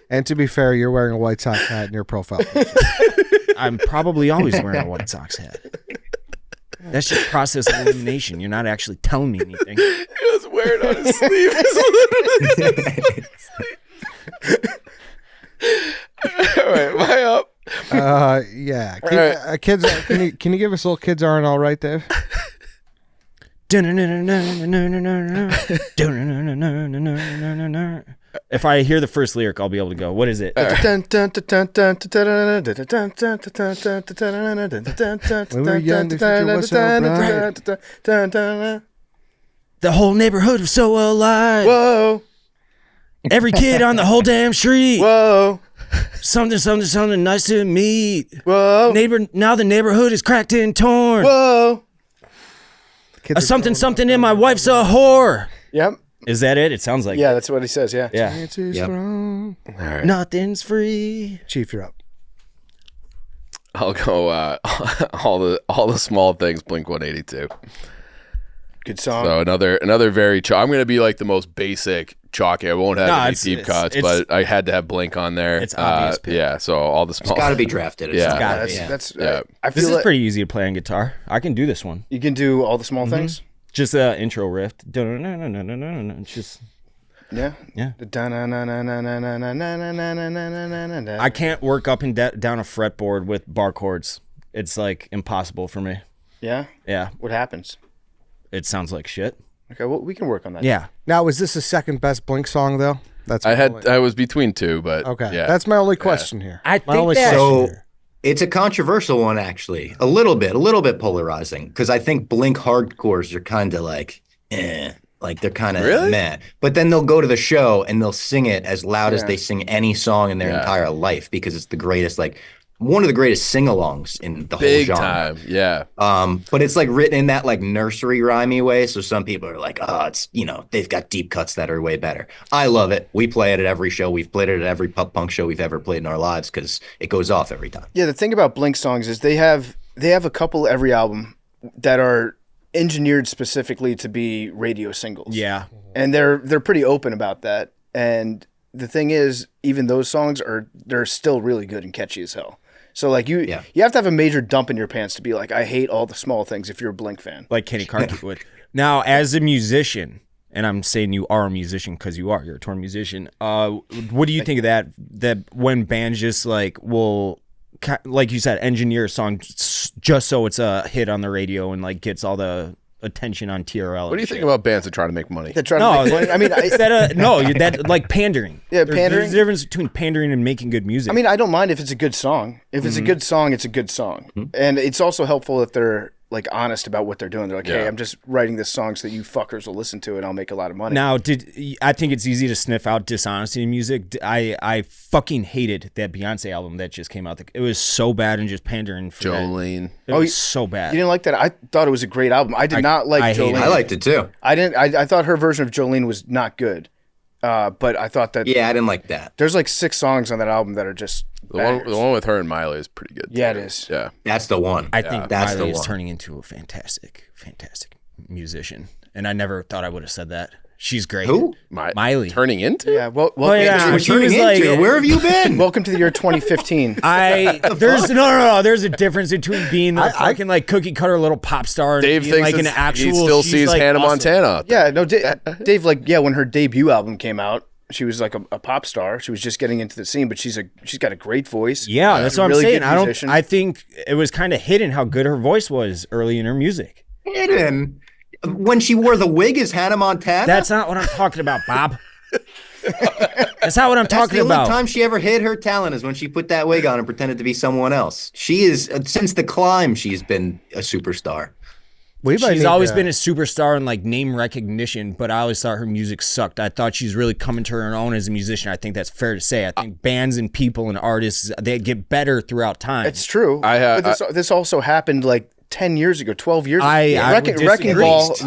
And to be fair, you're wearing a White Sox hat in your profile picture. I'm probably always wearing a White Sox hat. That's just process of elimination. You're not actually telling me anything. He was wearing it on his sleeve. All right, am I up? Yeah. All right. Kids, can you give us a little Kids Aren't All Right, Dave? If I hear the first lyric, I'll be able to go. What is it? When we were young, the future was so bright. The whole neighborhood was so alive. Whoa, Every kid on the whole damn street. whoa, Something nice to meet. whoa, Now the neighborhood is cracked and torn. whoa. Kids are Something and my wife's a whore. Yep. Is that it? It sounds like Yeah, that's what he says. Yeah. Yeah. chances Yep. from- Nothing's free. Chief, you're up. I'll go all the small things, Blink 182. Good song. So another very I'm going to be like the most basic chalky. I won't have No, any it's- deep it's- cuts, it's- but I had to have Blink on there. It's obvious pick. Yeah, so all the small. It's got to be drafted. It's Yeah. not- Gotta that's be, yeah. that's. Yeah. I This feel is like pretty easy to play on guitar. I can do this one. you can do all the small things. Just a intro riff. It's just Yeah. Yeah. I I can't work up and down a fretboard with bar chords. It's like impossible for me. Yeah. Yeah, What happens? it sounds like shit. Okay. Well, we can work on that. Yeah. Now, is this the second best Blink song, though? That's my only- I was between two, but Okay, yeah. that's my only question here. I My think only that- question So here. it's a controversial one, actually. A little bit polarizing because I think Blink hardcores are kind of like, like they're kind of Really? meh. But then they'll go to the show and they'll sing it as loud as Yeah. they sing any song in their Yeah. entire life because it's the greatest, like one of the greatest sing-alongs in the big whole genre. time. Yeah. But it's like written in that like nursery rhymey way. So some people are like, oh, it's, they've got deep cuts that are way better. I love it. We play it at every show. We've played it at every pop punk show we've ever played in our lives because it goes off every time. Yeah. The thing about Blink songs is they have a couple every album that are engineered specifically to be radio singles. Yeah. And they're pretty open about that. And the thing is, even those songs they're still really good and catchy as hell. So like you have to have a major dump in your pants to be like, I hate all the small things if you're a Blink fan. Like Kenny Carter would. Now, as a musician, and I'm saying you are a musician because you're a touring musician. What do you think of that? That when bands just like will, like you said, engineer a song just so it's a hit on the radio and like gets all the attention on TRL. What do you think about bands that try to make money? They're trying to make money. I mean, that like pandering. Yeah, pandering. There's a difference between pandering and making good music. I mean, I don't mind if it's a good song. If it's a good song, it's a good song. And it's also helpful if they're like honest about what they're doing. They're like, hey, I'm just writing this song so that you fuckers will listen to it and I'll make a lot of money. Now, I think it's easy to sniff out dishonesty in music. I fucking hated that Beyonce album that just came out. It was so bad and just pandering for Jolene. It was so bad. You didn't like that? I thought it was a great album. I did not like hated Jolene. I liked it too. I didn't. I thought her version of Jolene was not good. But I thought that Yeah, I didn't like that. there's like 6 songs on that album that are just The bangers. one with her and Miley is pretty good. Yeah, too. it is. Yeah. That's the one. I think That's Miley the is one. turning into a fantastic musician. And I never thought I would have said that. She's great. Who? Miley. Turning into? Yeah. Well, yeah. We're She turning was into. like- Where have you been? welcome to the year 2015. There's no. There's a difference between being the fucking like cookie cutter little pop star and Dave being thinks like an it's- actual. he still she's, sees like, Hannah awesome. Montana out there. Yeah, no, Dave, like, when her debut album came out, she was like a pop star. She was just getting into the scene, but she's got a great voice. Yeah, that's She's a what I'm really saying. good musician. I think it was kind of hidden how good her voice was early in her music. Hidden. When she wore the wig as Hannah Montana? That's not what I'm talking about, Bob. That's not what I'm That's talking the only about. time she ever hid her talent is when she put that wig on and pretended to be someone else. She is, since the climb, she's been a superstar. She's always been a superstar in like name recognition, but I always thought her music sucked. I thought she's really coming to her own as a musician. I think that's fair to say. I think bands and people and artists, they get better throughout time. It's true. I But this also happened like 10 years ago, 12 years ago. I would Wrecking disagree. Ball is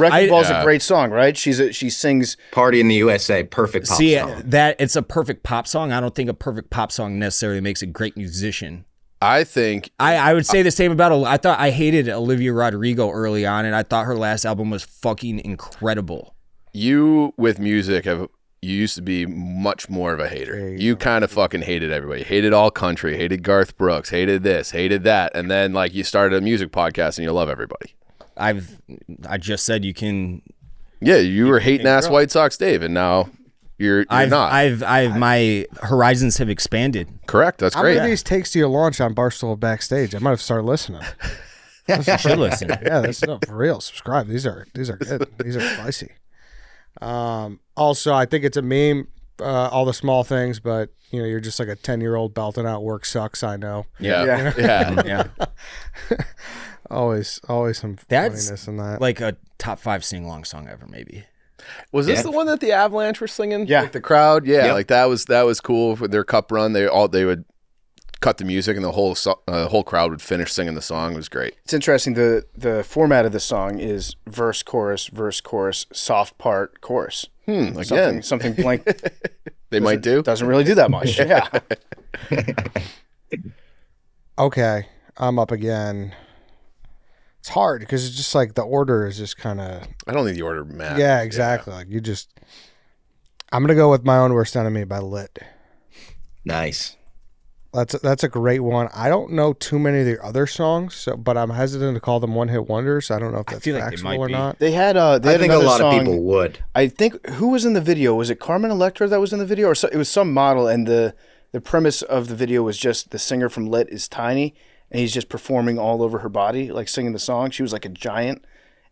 Yeah. a great song, right? She sings. Party in the USA, perfect pop song. that it's a perfect pop song. I don't think a perfect pop song necessarily makes a great musician. I think I would say the same about. I hated Olivia Rodrigo early on, and I thought her last album was fucking incredible. you with music you used to be much more of a hater. You kind of fucking hated everybody. Hated all country, hated Garth Brooks, hated this, hated that. And then like you started a music podcast and you love everybody. I just said you can. Yeah, you were hating ass White Sox Dave, and now you're not. I've my horizons have expanded. Correct. That's How great. many of these takes do you launch on Barstool Backstage? I might have started listening. You should listen. Yeah, that's no, for real. Subscribe. These are good. These are spicy. Also, I think it's a meme. All the small things, but you're just like a 10-year-old belting out "Work Sucks." I know. Yeah. Yeah. Always some That's funniness in that. like a top 5 sing-along song ever, maybe. Was this Yeah. the one that the Avalanche were singing? Yeah. Like the crowd? Yeah, Yep. like that was cool with their cup run. They would cut the music and the whole crowd would finish singing the song. It was great. It's interesting. The format of the song is verse, chorus, soft part, chorus. Again, Something blank. they might do. Doesn't really do that much. Yeah. Okay, I'm up again. It's hard because it's just like the order is just kind of. I don't think the order matters. Yeah, exactly. Like you just. I'm gonna go with "My Own Worst Enemy" by Lit. Nice. That's a great one. I don't know too many of the other songs, but I'm hesitant to call them one-hit wonders. I don't know if that's feel like they factual might or be. not. They had. I think a another lot of song- people would. I think who was in the video? Was it Carmen Electra that was in the video, or it was some model? And the premise of the video was just the singer from Lit is tiny, and he's just performing all over her body, like singing the song. She was like a giant,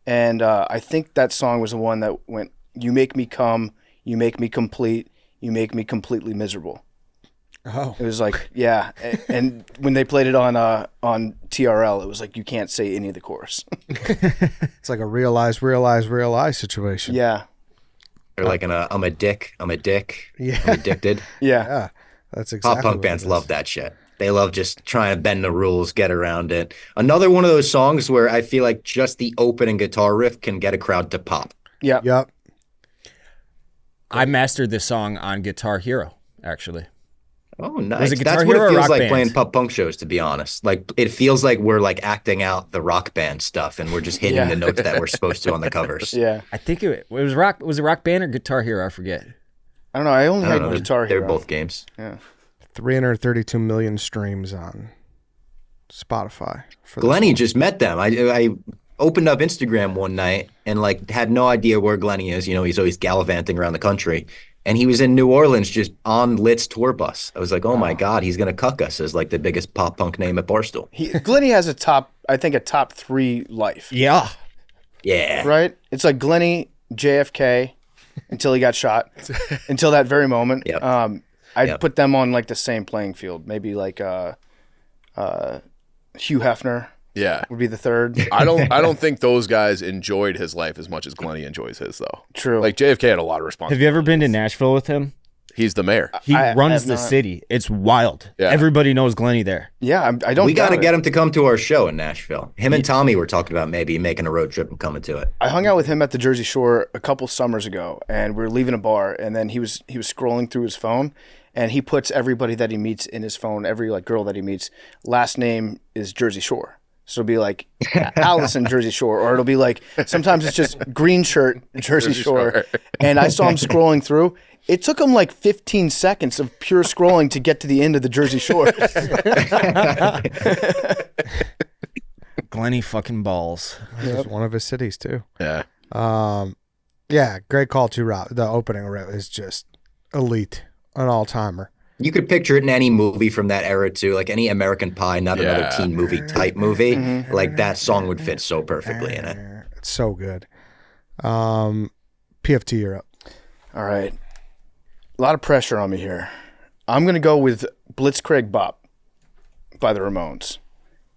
and I think that song was the one that went, "You make me come, you make me complete, you make me completely miserable." Oh, It was like, yeah, and when they played it on TRL, it was like you can't say any of the chorus. it's like a realize situation. Yeah, They're like I'm a dick. I'm Yeah. addicted. yeah. Yeah, that's exactly. Pop punk what bands it is. love that shit. They love just trying to bend the rules, get around it. Another one of those songs where I feel like just the opening guitar riff can get a crowd to pop. Yeah. Yep. I mastered this song on Guitar Hero, actually. Oh, nice. it Guitar That's what Hero it or feels Rock like Band? playing pop punk shows, to be honest. Like it feels like we're like acting out the rock band stuff and we're just hitting Yeah. the notes that we're supposed to on the covers. Yeah. I think it was Rock. Was it Rock Band or Guitar Hero? I forget. I don't know. I only I had don't know. Guitar They're Hero. both games. 332 million streams on Spotify. For this Glennie one. just met them. I opened up Instagram one night and like had no idea where Glennie is. He's always gallivanting around the country. And he was in New Orleans just on Lit's tour bus. I was like, oh my God, he's going to cuck us as like the biggest pop punk name at Barstool. Glennie has a top 3 life. Yeah. Yeah. right? It's like Glenny, JFK, until he got shot, until that very moment. Yep. I'd put them on like the same playing field. Maybe like Hugh Hefner Yeah. would be the third. I don't think those guys enjoyed his life as much as Glenny enjoys his though. True. Like JFK had a lot of Have responsibility. you ever been to Nashville with him? He's the mayor. He I runs have the not. city. It's wild. Yeah. Everybody knows Glenny there. Yeah, I don't. We got to doubt get it. him to come to our show in Nashville. Him and Tommy were talking about maybe making a road trip and coming to it. I hung out with him at the Jersey Shore a couple summers ago, and we were leaving a bar, and then he was scrolling through his phone, and he puts everybody that he meets in his phone, every like girl that he meets, last name is Jersey Shore. So it'll be like Allison Jersey Shore, or it'll be like sometimes it's just green shirt Jersey Shore. And I saw him scrolling through. It took him like 15 seconds of pure scrolling to get to the end of the Jersey Shore. Glenny fucking balls. It's one of his cities too. Yeah. Yeah, great call too, Rob. The opening is just elite, an all-timer. You could picture it in any movie from that era too, like any American Pie, not another Yeah. teen movie type movie. Like that song would fit so perfectly in it. It's so good. PFT, you're up. All right. A lot of pressure on me here. I'm going to go with Blitzkrieg Bop by the Ramones.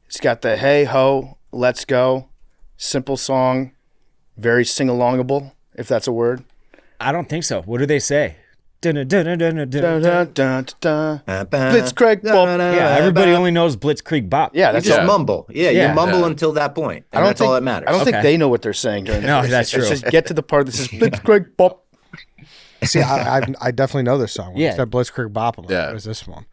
It's got the hey, ho, let's go. Simple song. Very sing-alongable, if that's a word. I don't think so. What do they say? Dun, dun, dun, dun, dun, dun. Blitzkrieg Blitzkrieg Bop. Yeah, everybody only knows Blitzkrieg Bop. Yeah, You that's just all. mumble. Yeah, Yeah. you mumble until that point. And that's all that matters. I don't think Okay. they know what they're saying during No, that. that's true. Just get to the part that says Blitzkrieg Bop. See, I definally know this song. When Yeah. It said Blitzkrieg Bop. I'm like, Yeah. what is this one?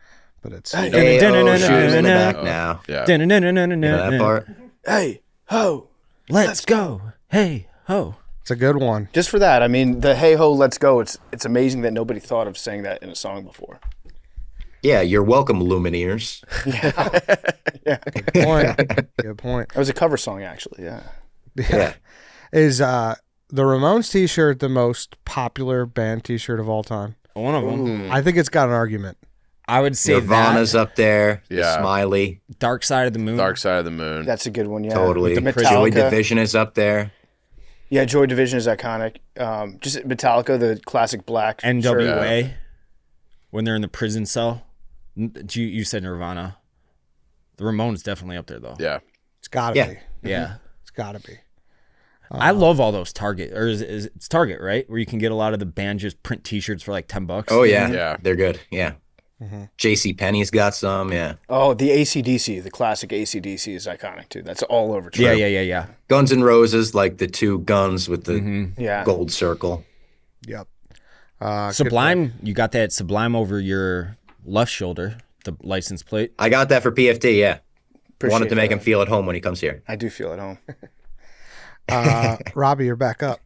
But it's Hey, oh, shoes in the back now. Yeah. You know that part? Hey, ho. Let's go. Hey, ho. it's a good one. Just for that, I mean, the hey, ho, let's go. It's amazing that nobody thought of saying that in a song before. Yeah, you're welcome, Lumineers. Good point. Good point. That was a cover song, actually, yeah. Yeah. Is the Ramones t-shirt the most popular band t-shirt of all time? One of them. I think it's got an argument. I would say Nirvana's up there. Yeah. The Smiley. that. Dark Side of the Moon. Dark Side of the Moon. That's a good one, yeah. Totally. With the Joy Metallica. Division is up there. Yeah, Joy Division is iconic. Just Metallica, the classic black shirt. NWA. When they're in the prison cell. You said Nirvana. The Ramones definitely up there though. Yeah. It's got to Yeah. be. Yeah. It's got to be. I love all those Target, or it's Target, right? Where you can get a lot of the band just print T-shirts for like $10. Oh, yeah. Yeah. They're good. Yeah. J.C. Penney's got some. Yeah. Oh, the AC/DC, the classic AC/DC is iconic, too. That's all over. Yeah. Guns N' Roses, like the two guns with the Yeah. gold circle. Yep. Sublime, you got that Sublime over your left shoulder, the license plate. I got that for PFT, yeah. Wanted to make him that. feel at home when he comes here. I do feel at home. Robbie, you're back up.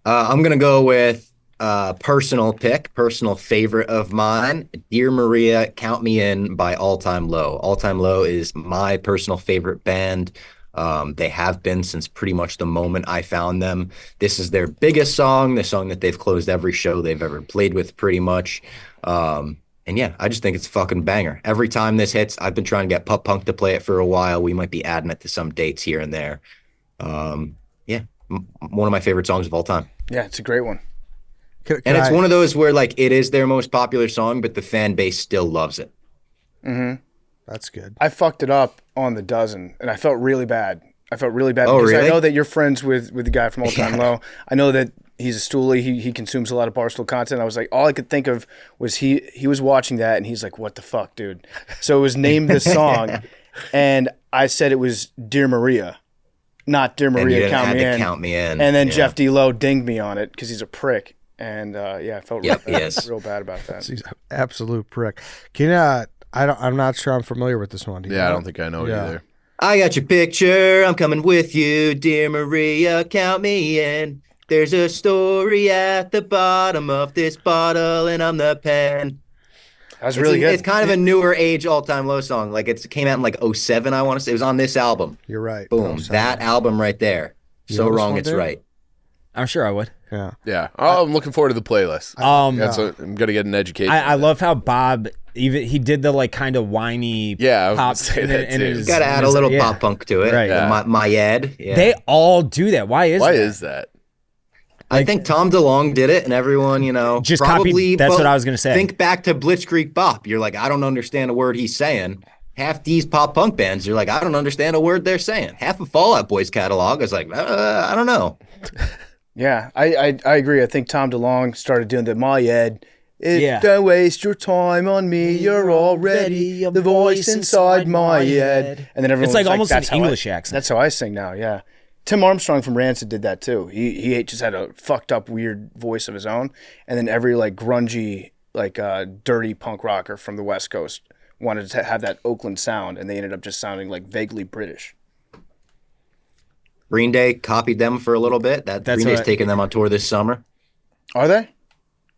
I'm going to go with personal pick, personal favorite of mine. Dear Maria, Count Me In by All Time Low. All Time Low is my personal favorite band. They have been since pretty much the moment I found them. This is their biggest song, the song that they've closed every show they've ever played with pretty much. And yeah, I just think it's a fucking banger. Every time this hits, I've been trying to get Pup Punk to play it for a while. We might be adding it to some dates here and there. Yeah, one of my favorite songs of all time. Yeah, it's a great one. Can And it's I- one of those where like it is their most popular song, but the fan base still loves it. That's good. I fucked it up on the dozen, and I felt really bad. Oh, because I really? know that you're friends with the guy from All Time Low. I know that he's a stoolie. He consumes a lot of Barstool content. I was like, all I could think of was he was watching that, and he's like, what the fuck, dude? So it was named this song, and I said it was Dear Maria, not Dear And you Maria, didn't Count have Me to In. count me in. And then Yeah. Jeff D. Lowe dinged me on it because he's a prick. And yeah, I felt Yep, real, he is. real bad about that. He's an absolute prick. Can I'm not sure I'm familiar with this one. Do you Yeah, I know? don't think I know it Yeah. either. I got your picture. I'm coming with you. Dear Maria, count me in. There's a story at the bottom of this bottle, and I'm the pen. That was really good. It's kind of a newer age all-time low song. Like it came out in like 07, I want to say. It was on this album. You're right. Boom. Oh, sorry. That album right there. You So know this wrong, one, it's dude? right. I'm sure I would. Yeah. Yeah. Oh, I'm looking forward to the playlist. Um, I'm going to get an education. I love how Bob even he did the like kind of whiny Yeah, I was gonna pop. say that too. You got to add a little pop punk to it. Right. Yeah. My ad. Yeah. They all do that. Why is that? I think Tom DeLonge did it, and everyone, Just probably. copied. That's what I was gonna say. Think back to Blitzkrieg Bop. You're like, I don't understand a word he's saying. Half these pop punk bands, you're like, I don't understand a word they're saying. Half of Fall Out Boy's catalog is like, I don't know. Yeah, I agree. I think Tom DeLonge started doing the my ed. Don't waste your time on me. You're already the voice inside my head. And then everyone's It's like almost an that's how English I- accent. That's how I sing now. Yeah. Tim Armstrong from Rancid did that too. He just had a fucked up weird voice of his own, and then every like grungy like dirty punk rocker from the West Coast wanted to have that Oakland sound, and they ended up just sounding like vaguely British. Green Day copied them for a little bit. Green Day's taking them on tour this summer. Are they?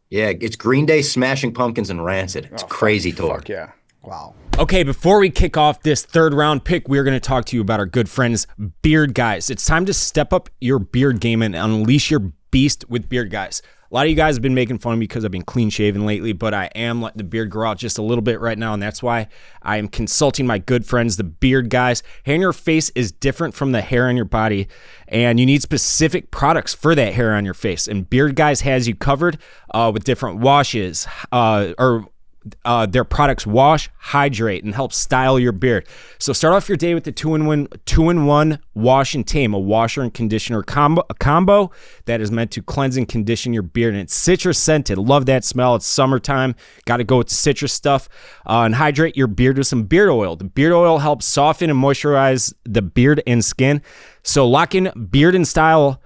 Yeah, it's Green Day, Smashing Pumpkins, and Rancid. It's a crazy tour. Fuck yeah. Wow. Okay, before we kick off this third round pick, we're going to talk to you about our good friends, Beard Guyz. It's time to step up your beard game and unleash your beast with Beard Guyz. A lot of you guys have been making fun of me because I've been clean shaven lately, but I am letting the beard grow out just a little bit right now, and that's why I am consulting my good friends, the Beard Guyz. Hair on your face is different from the hair on your body, and you need specific products for that hair on your face. And Beard Guyz has you covered with different washes, their products wash, hydrate, and help style your beard. So start off your day with the two-in-one wash and tame, a washer and conditioner combo that is meant to cleanse and condition your beard. And it's citrus scented. Love that smell. It's summertime. Got to go with the citrus stuff. And hydrate your beard with some beard oil. The beard oil helps soften and moisturize the beard and skin. So lock in beard and style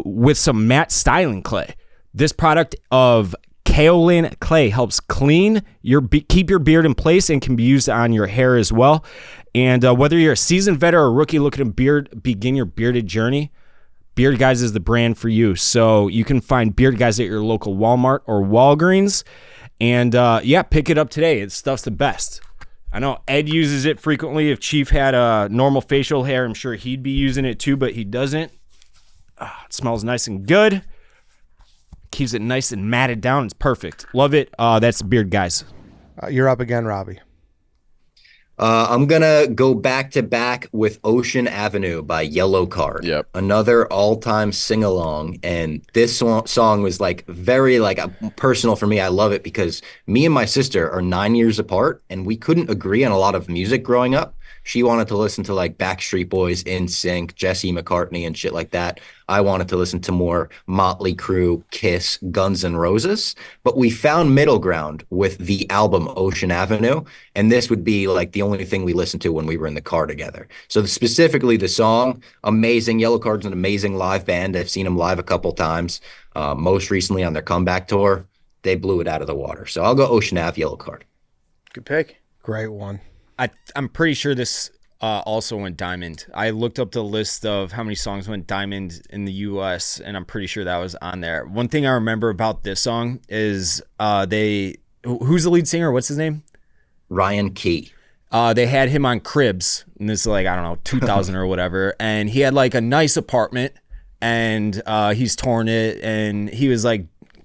with some matte styling clay. This product of kaolin clay helps keep your beard in place and can be used on your hair as well. And whether you're a seasoned vet or a rookie looking to begin your bearded journey, Beard Guyz is the brand for you. So you can find Beard Guyz at your local Walmart or Walgreens. And pick it up today. It stuff's the best. I know Ed uses it frequently. If Chief had a normal facial hair, I'm sure he'd be using it too, but he doesn't. It smells nice and good. Keeps it nice and matted down. It's perfect. Love it. That's the Beard Guyz. You're up again, Robbie. I'm going to go back to back with Ocean Avenue by Yellow Card. Yep. Another all-time sing-along. And this song was very personal for me. I love it because me and my sister are 9 years apart, and we couldn't agree on a lot of music growing up. She wanted to listen to Backstreet Boys, NSYNC, Jesse McCartney, and shit like that. I wanted to listen to more Motley Crue, Kiss, Guns N' Roses. But we found middle ground with the album Ocean Avenue, and this would be the only thing we listened to when we were in the car together. So specifically the song, amazing. Yellow Card's an amazing live band. I've seen them live a couple times. Most recently on their comeback tour, they blew it out of the water. So I'll go Ocean Ave, Yellow Card. Good pick. Great one. I'm pretty sure this also went diamond. I looked up the list of how many songs went diamond in the U.S., and I'm pretty sure that was on there. One thing I remember about this song is who's the lead singer? What's his name? Ryan Key. They had him on Cribs, and this is 2000 or whatever, and he had a nice apartment, and he's torn it, and he was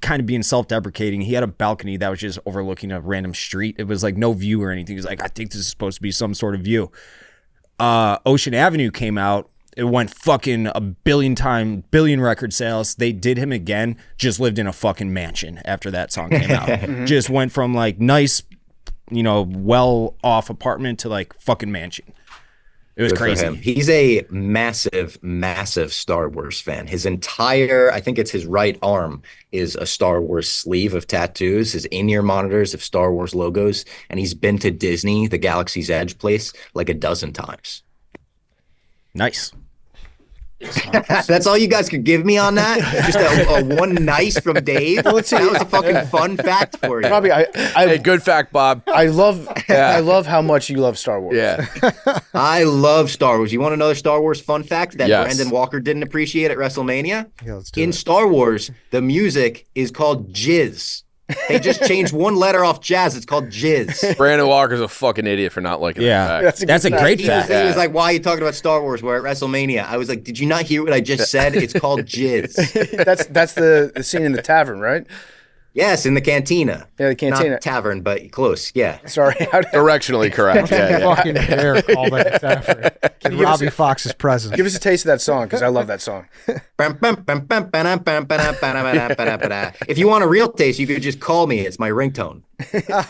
kind of being self-deprecating. He had a balcony that was just overlooking a random street. It was no view or anything. He was I think this is supposed to be some sort of view. Ocean Avenue came out. It went fucking a billion record sales. They did him again. Just lived in a fucking mansion after that song came out. Just went from nice, well off apartment to fucking mansion. It was crazy. He's a massive, massive Star Wars fan. His entire, I think it's his right arm, is a Star Wars sleeve of tattoos. His in-ear monitors have Star Wars logos. And he's been to Disney, the Galaxy's Edge place, a dozen times. Nice. That's all you guys could give me on that? Just a one nice from Dave? That was a fucking fun fact for you. Robbie, Hey, good fact, Bob. I love how much you love Star Wars. Yeah. I love Star Wars. You want another Star Wars fun fact that Yes. Brandon Walker didn't appreciate at WrestleMania? Yeah, let's do In it. Star Wars, the music is called jizz. They just changed one letter off jazz. It's called jizz. Brandon Walker's a fucking idiot for not liking Yeah, that fact. that's a great He fact. was like, why are you talking about Star Wars? We're at WrestleMania. I was like, did you not hear what I just said? It's called jizz. That's the scene in the tavern, right? Yes, in the cantina. Yeah, the cantina. Not tavern, but close. Yeah. Sorry. Directionally correct. Yeah, yeah. Fucking dare call that tavern. And Robbie Fox's presence. Give us a taste of that song because I love that song. If you want a real taste, you could just call me. It's my ringtone.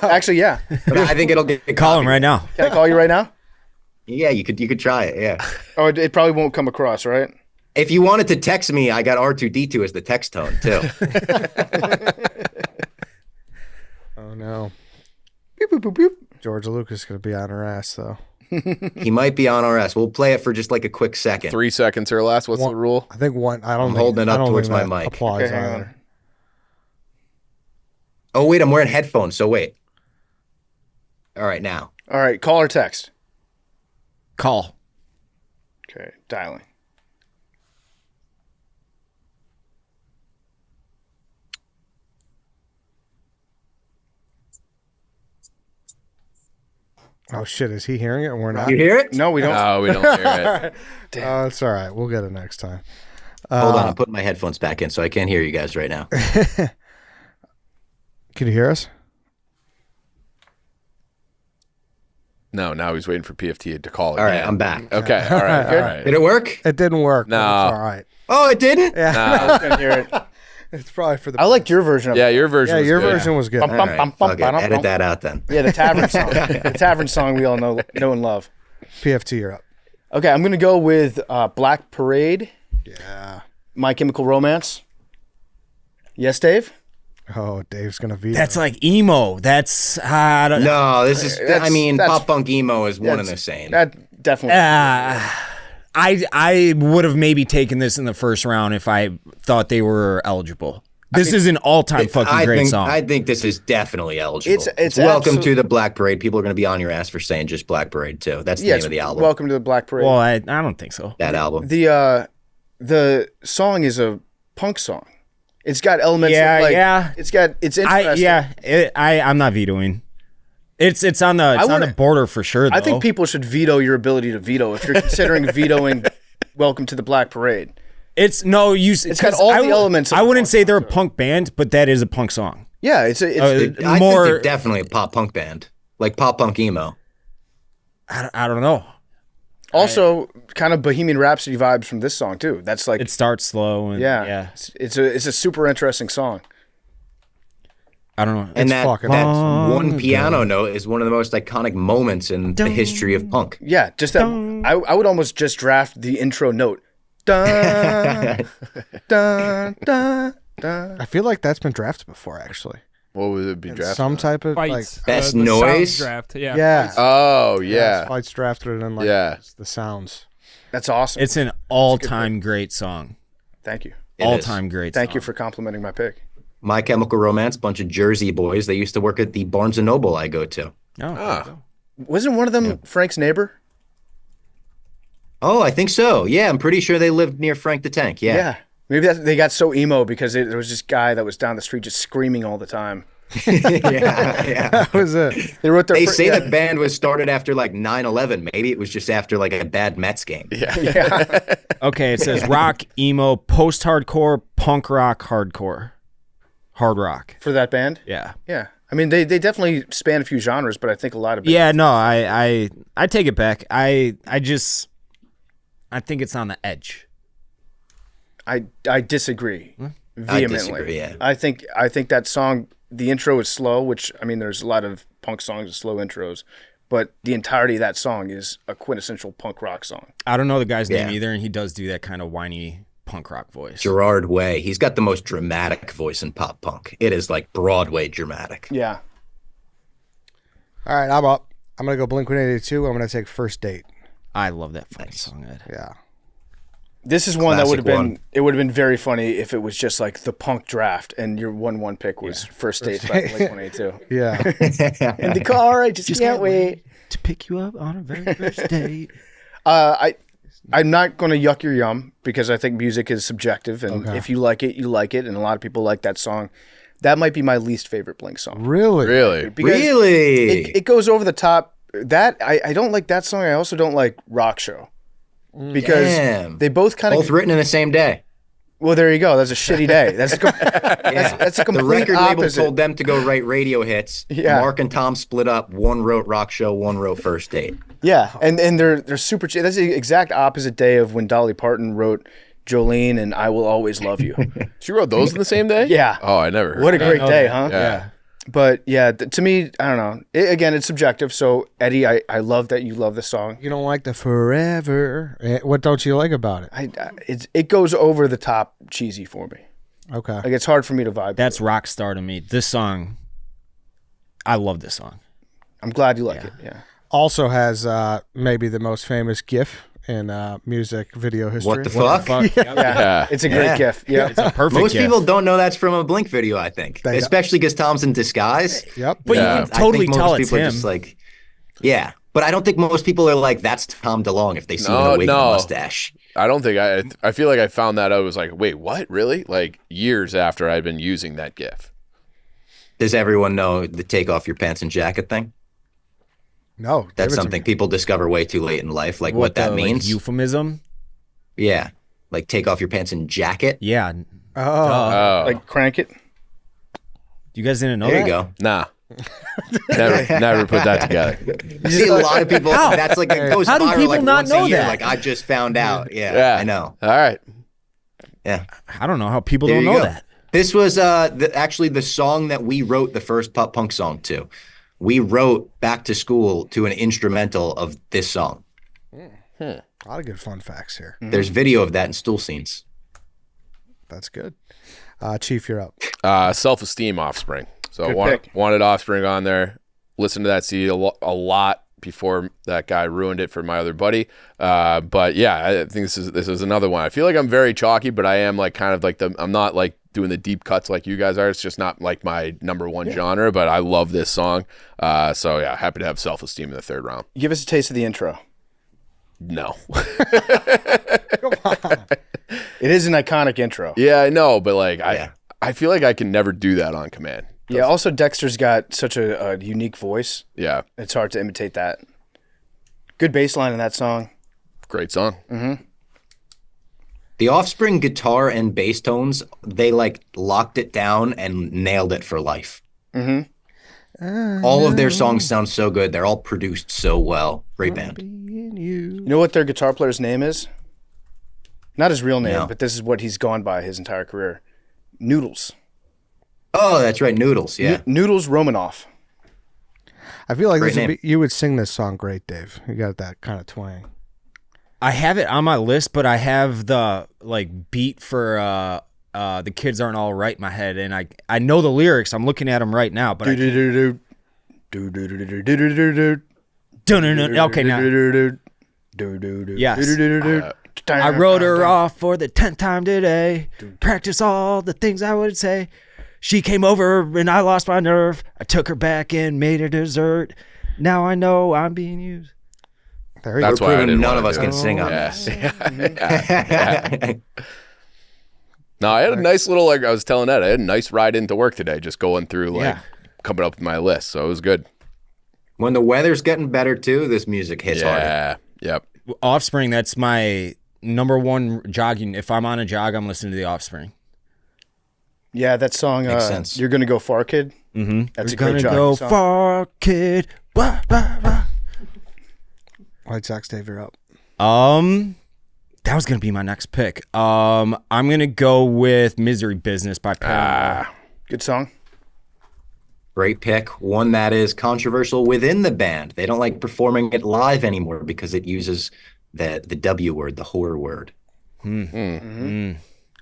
Actually, yeah. But I think it'll get Call him copied. right now. Can I call you right now? Yeah, you could try it. Yeah. Oh, it probably won't come across, right? If you wanted to text me, I got R2D2 as the text tone too. Oh no. Boop, boop, boop, boop. George Lucas is going to be on her ass, though. He might be on RS. We'll play it for just like a quick second. 3 seconds or less. What's the rule? I think one. I don't. I'm think, holding it I up don't towards think my that mic. Applies Okay, hang either. on. Oh wait, I'm wearing headphones. So wait. All right, now. All right, call or text. Call. Okay, dialing. Oh shit! Is he hearing it and we're not? You hear it? No, we don't. No, we don't hear it. Oh, it's all right. We'll get it next time. Hold on, I'm putting my headphones back in, so I can't hear you guys right now. Can you hear us? No, now he's waiting for PFT to call All right, again. I'm back. Okay, all right, all right. Did it work? It didn't work. but No. It's all right. Oh, it didn't? I couldn't hear it. It's probably for the. I liked your version of Yeah, it. your version. Yeah, was your good. version was good. Bum, All bum, right, bum, bum, fuck it. bum, Edit bum. that out then. Yeah, the tavern song. The tavern song we all know and love. PFT, you're up. Okay, I'm going to go with Black Parade, Yeah. My Chemical Romance. Yes, Dave? Oh, Dave's gonna veto. That's like emo. That's I don't No, this is. I mean, that's- pop punk emo is one and the That's- same. That definitely. I would have maybe taken this in the first round if I thought they were eligible. This is an all-time fucking great song. I think this is definitely eligible. It's Welcome absolute- to the Black Parade. People are going to be on your ass for saying just Black Parade too. That's the Yes, name of the album. Welcome to the Black Parade. well, I don't think so. That album. The song is a punk song. It's got elements. Yeah, of like, yeah. It's interesting. I'm not vetoing. It's on the border for sure. Though. I think people should veto your ability to veto if you're considering vetoing "Welcome to the Black Parade." it's no use. It's got all the elements of I a wouldn't punk say they're a song. punk band, but that is a punk song. Yeah, it's I think more. they're definitely a pop punk band, like pop punk emo. I don't know. also kind of Bohemian Rhapsody vibes from this song too. That's like It starts slow and yeah. It's a super interesting song. I don't know. And that fucking one piano note is one of the most iconic moments in the history of punk. Yeah, just that. I would almost just draft the intro note. Dun, dun, dun, dun. I feel like that's been drafted before, actually. What would it be drafted? Some type of like. Fights. Best the noise? sounds draft. Yeah. Yeah. Oh Yeah, yeah. Fights drafted and like Yeah. the sounds. That's awesome. It's an all-time great song. Thank you. It is. All-time great. Thank you song. for complimenting my pick. My Chemical Romance, bunch of Jersey boys. They used to work at the Barnes and Noble I go to. Oh, Ah. Wasn't one of them Frank's neighbor? Oh, I think so. Yeah, I'm pretty sure they lived near Frank the Tank. Yeah. Maybe they got so emo because there was this guy that was down the street just screaming all the time. yeah. That was it. They wrote their They fir- say yeah. the band was started after like 9/11. Maybe it was just after like a bad Mets game. Yeah. Okay, it says rock, emo, post-hardcore, punk rock, hardcore, hard rock. for that band. Yeah. Yeah. I mean, they definitely span a few genres, but I think a lot of bands. Yeah, no, I take it back. I think it's on the edge. I disagree vehemently. disagree, yeah. I think that song, the intro is slow, which I mean, there's a lot of punk songs with slow intros, but the entirety of that song is a quintessential punk rock song. I don't know the guy's name Yeah. either, and he does do that kind of whiny punk rock voice. Gerard Way. He's got the most dramatic voice in pop punk. It is like Broadway dramatic. Yeah. All right, I'm up. I'm gonna go Blink-182. I'm gonna take First Date. I love that fucking song, Ed. Yeah. This is one that would have Classic been. one. It would have been very funny if it was just like the punk draft, and your 1-1 pick was First Date by Blink-182. Yeah. In the car, I just can't wait. To pick you up on a very first date. I'm not going to yuck your yum because I think music is subjective, and if you like it, you like it, and a lot of people like that song. That might be my least favorite Blink song. Really? Really? Because Really? it goes over the top. That I don't like that song. I also don't like Rock Show because Damn. they both kind Both of written in the same day. Well, there you go. That's a shitty day. That's a The complete record label opposite. told them to go write radio hits. Yeah. Mark and Tom split up. One wrote Rock Show, one wrote First Date. Yeah, and they're super. That's the exact opposite day of when Dolly Parton wrote Jolene and I Will Always Love You. She wrote those in the same day? Yeah. Oh, I never heard What a that. great day, huh? Yeah. But yeah, to me, I don't know. Again, it's subjective. So Eddie, I love that you love the song. You don't like the forever. What don't you like about it? It goes over the top cheesy for me. Okay. Like it's hard for me to vibe. That's rock star to me. This song, I love this song. I'm glad you like it. Yeah. Also has maybe the most famous GIF in music video history. What the fuck? Yeah. It's a great Yeah. gift. Yeah. It's a perfect Most gift. people don't know that's from a Blink video, I think. They- Especially because Tom's in disguise. Yep. But Yeah. you can totally I think tell most it's people him. are just like, yeah. But I don't think most people are like, that's Tom DeLonge if they see him in No, a wig and a no. mustache. I don't think I feel like I found that out. I was like, wait, what? Really? Like years after I'd been using that GIF. Does everyone know the take off your pants and jacket thing? No. give That's it to something me. people discover way too late in life. Like what that the, like, means. euphemism. Yeah. Like take off your pants and jacket. Yeah. Oh. Oh, Like crank it. You guys didn't know There that? you go. nah. never put that together. You see a lot of people. How? That's like it goes How do viral people like not once know a year. that? Like I just found out. Yeah, Yeah, I know. All right. Yeah, I don't know how people there don't you know go. that. This was actually the song that we wrote the first pop punk song to. We wrote Back to School to an instrumental of this song. A lot of good fun facts here. There's video of that in Stool Scenes. That's good. Chief, you're up. Self-esteem Offspring. So Good wanted, pick. wanted Offspring on there. Listened to that CD a lot before that guy ruined it for my other buddy. But yeah, I think this is another one. I feel like I'm very chalky, but I am like kind of like I'm not like doing the deep cuts like you guys are. It's just not like my number one genre, but I love this song. So yeah, happy to have Self-Esteem in the third round. Give us a taste of the intro. No. It is an iconic intro. Yeah, I know, but like Yeah. I feel like I can never do that on command. Yeah. Also, Dexter's got such a unique voice. Yeah, It's hard to imitate that. Good bass line in that song. great song. The Offspring guitar and bass tones, they like locked it down and nailed it for life. All of their songs sound so good. They're all produced so well. Great band. You know what their guitar player's name is? Not his real name, No. but this is what he's gone by his entire career. Noodles. Oh, that's right, Noodles. Yeah. Noodles Romanoff. I feel like Great this would name. be, you would sing this song great, Dave. You got that kind of twang. I have it on my list, but I have the like beat for The Kids Aren't All Right in my head, and I know the lyrics. I'm looking at them right now, but I can't. Okay, now. Yes. I wrote her off for the 10th time today. Practice all the things I would say. She came over and I lost my nerve. I took her back and made her dessert. Now I know I'm being used. There you That's go. why I Proving didn't none wanna of us do can it. sing on Yes. this. No, I had a nice little, like I was telling Ed, I had a nice ride into work today, just going through, like, Yeah. coming up with my list. So it was good. When the weather's getting better too, this music hits harder. Yeah. Yep. Offspring, that's my number one jogging. If I'm on a jog, I'm listening to the Offspring. Yeah, that song. Makes sense. You're gonna go far, kid. Mm-hmm. That's a We're great gonna jogging go song. far, kid. Wah, wah, wah. White Sox, Dave, you're up. That was gonna be my next pick. I'm gonna go with "Misery Business" by Paramore. Good song. Great pick. One that is controversial within the band. They don't like performing it live anymore because it uses the W word, the horror word.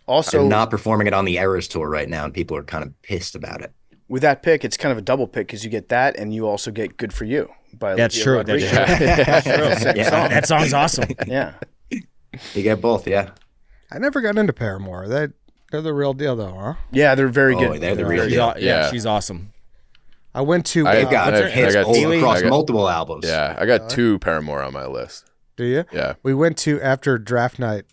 Also, They're not performing it on the Eras tour right now, and people are kind of pissed about it. with that pick, it's kind of a double pick because you get that and you also get "Good for You" by That's Olivia true. Rodrigo. That's true. Same Yeah. song. That song's awesome. Yeah. You get both, yeah. I never got into Paramore. They're the real deal, though, huh? Yeah, they're very Oh, good. they're the real She's deal. Yeah. she's awesome. I went to. I- They've got I hits got all Haley. across I got- multiple albums. Yeah. I got 2 Paramore on my list. Do you? Yeah. We went to after draft night.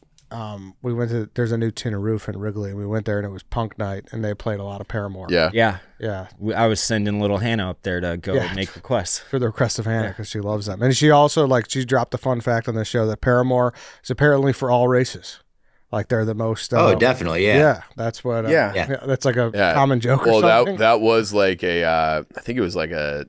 We went to. There's a new tin of roof in Wrigley. We went there and it was punk night, and they played a lot of Paramore. Yeah. Yeah, yeah. I was sending little Hannah up there to go Yeah. make requests. For the request of Hannah, because she loves them, and she also she dropped the fun fact on the show that Paramore is apparently for all races. Like they're the most. Oh, definitely, yeah. Yeah, that's what. Yeah. That's like a Yeah. common joke. Well, or something. that was like a I think it was like a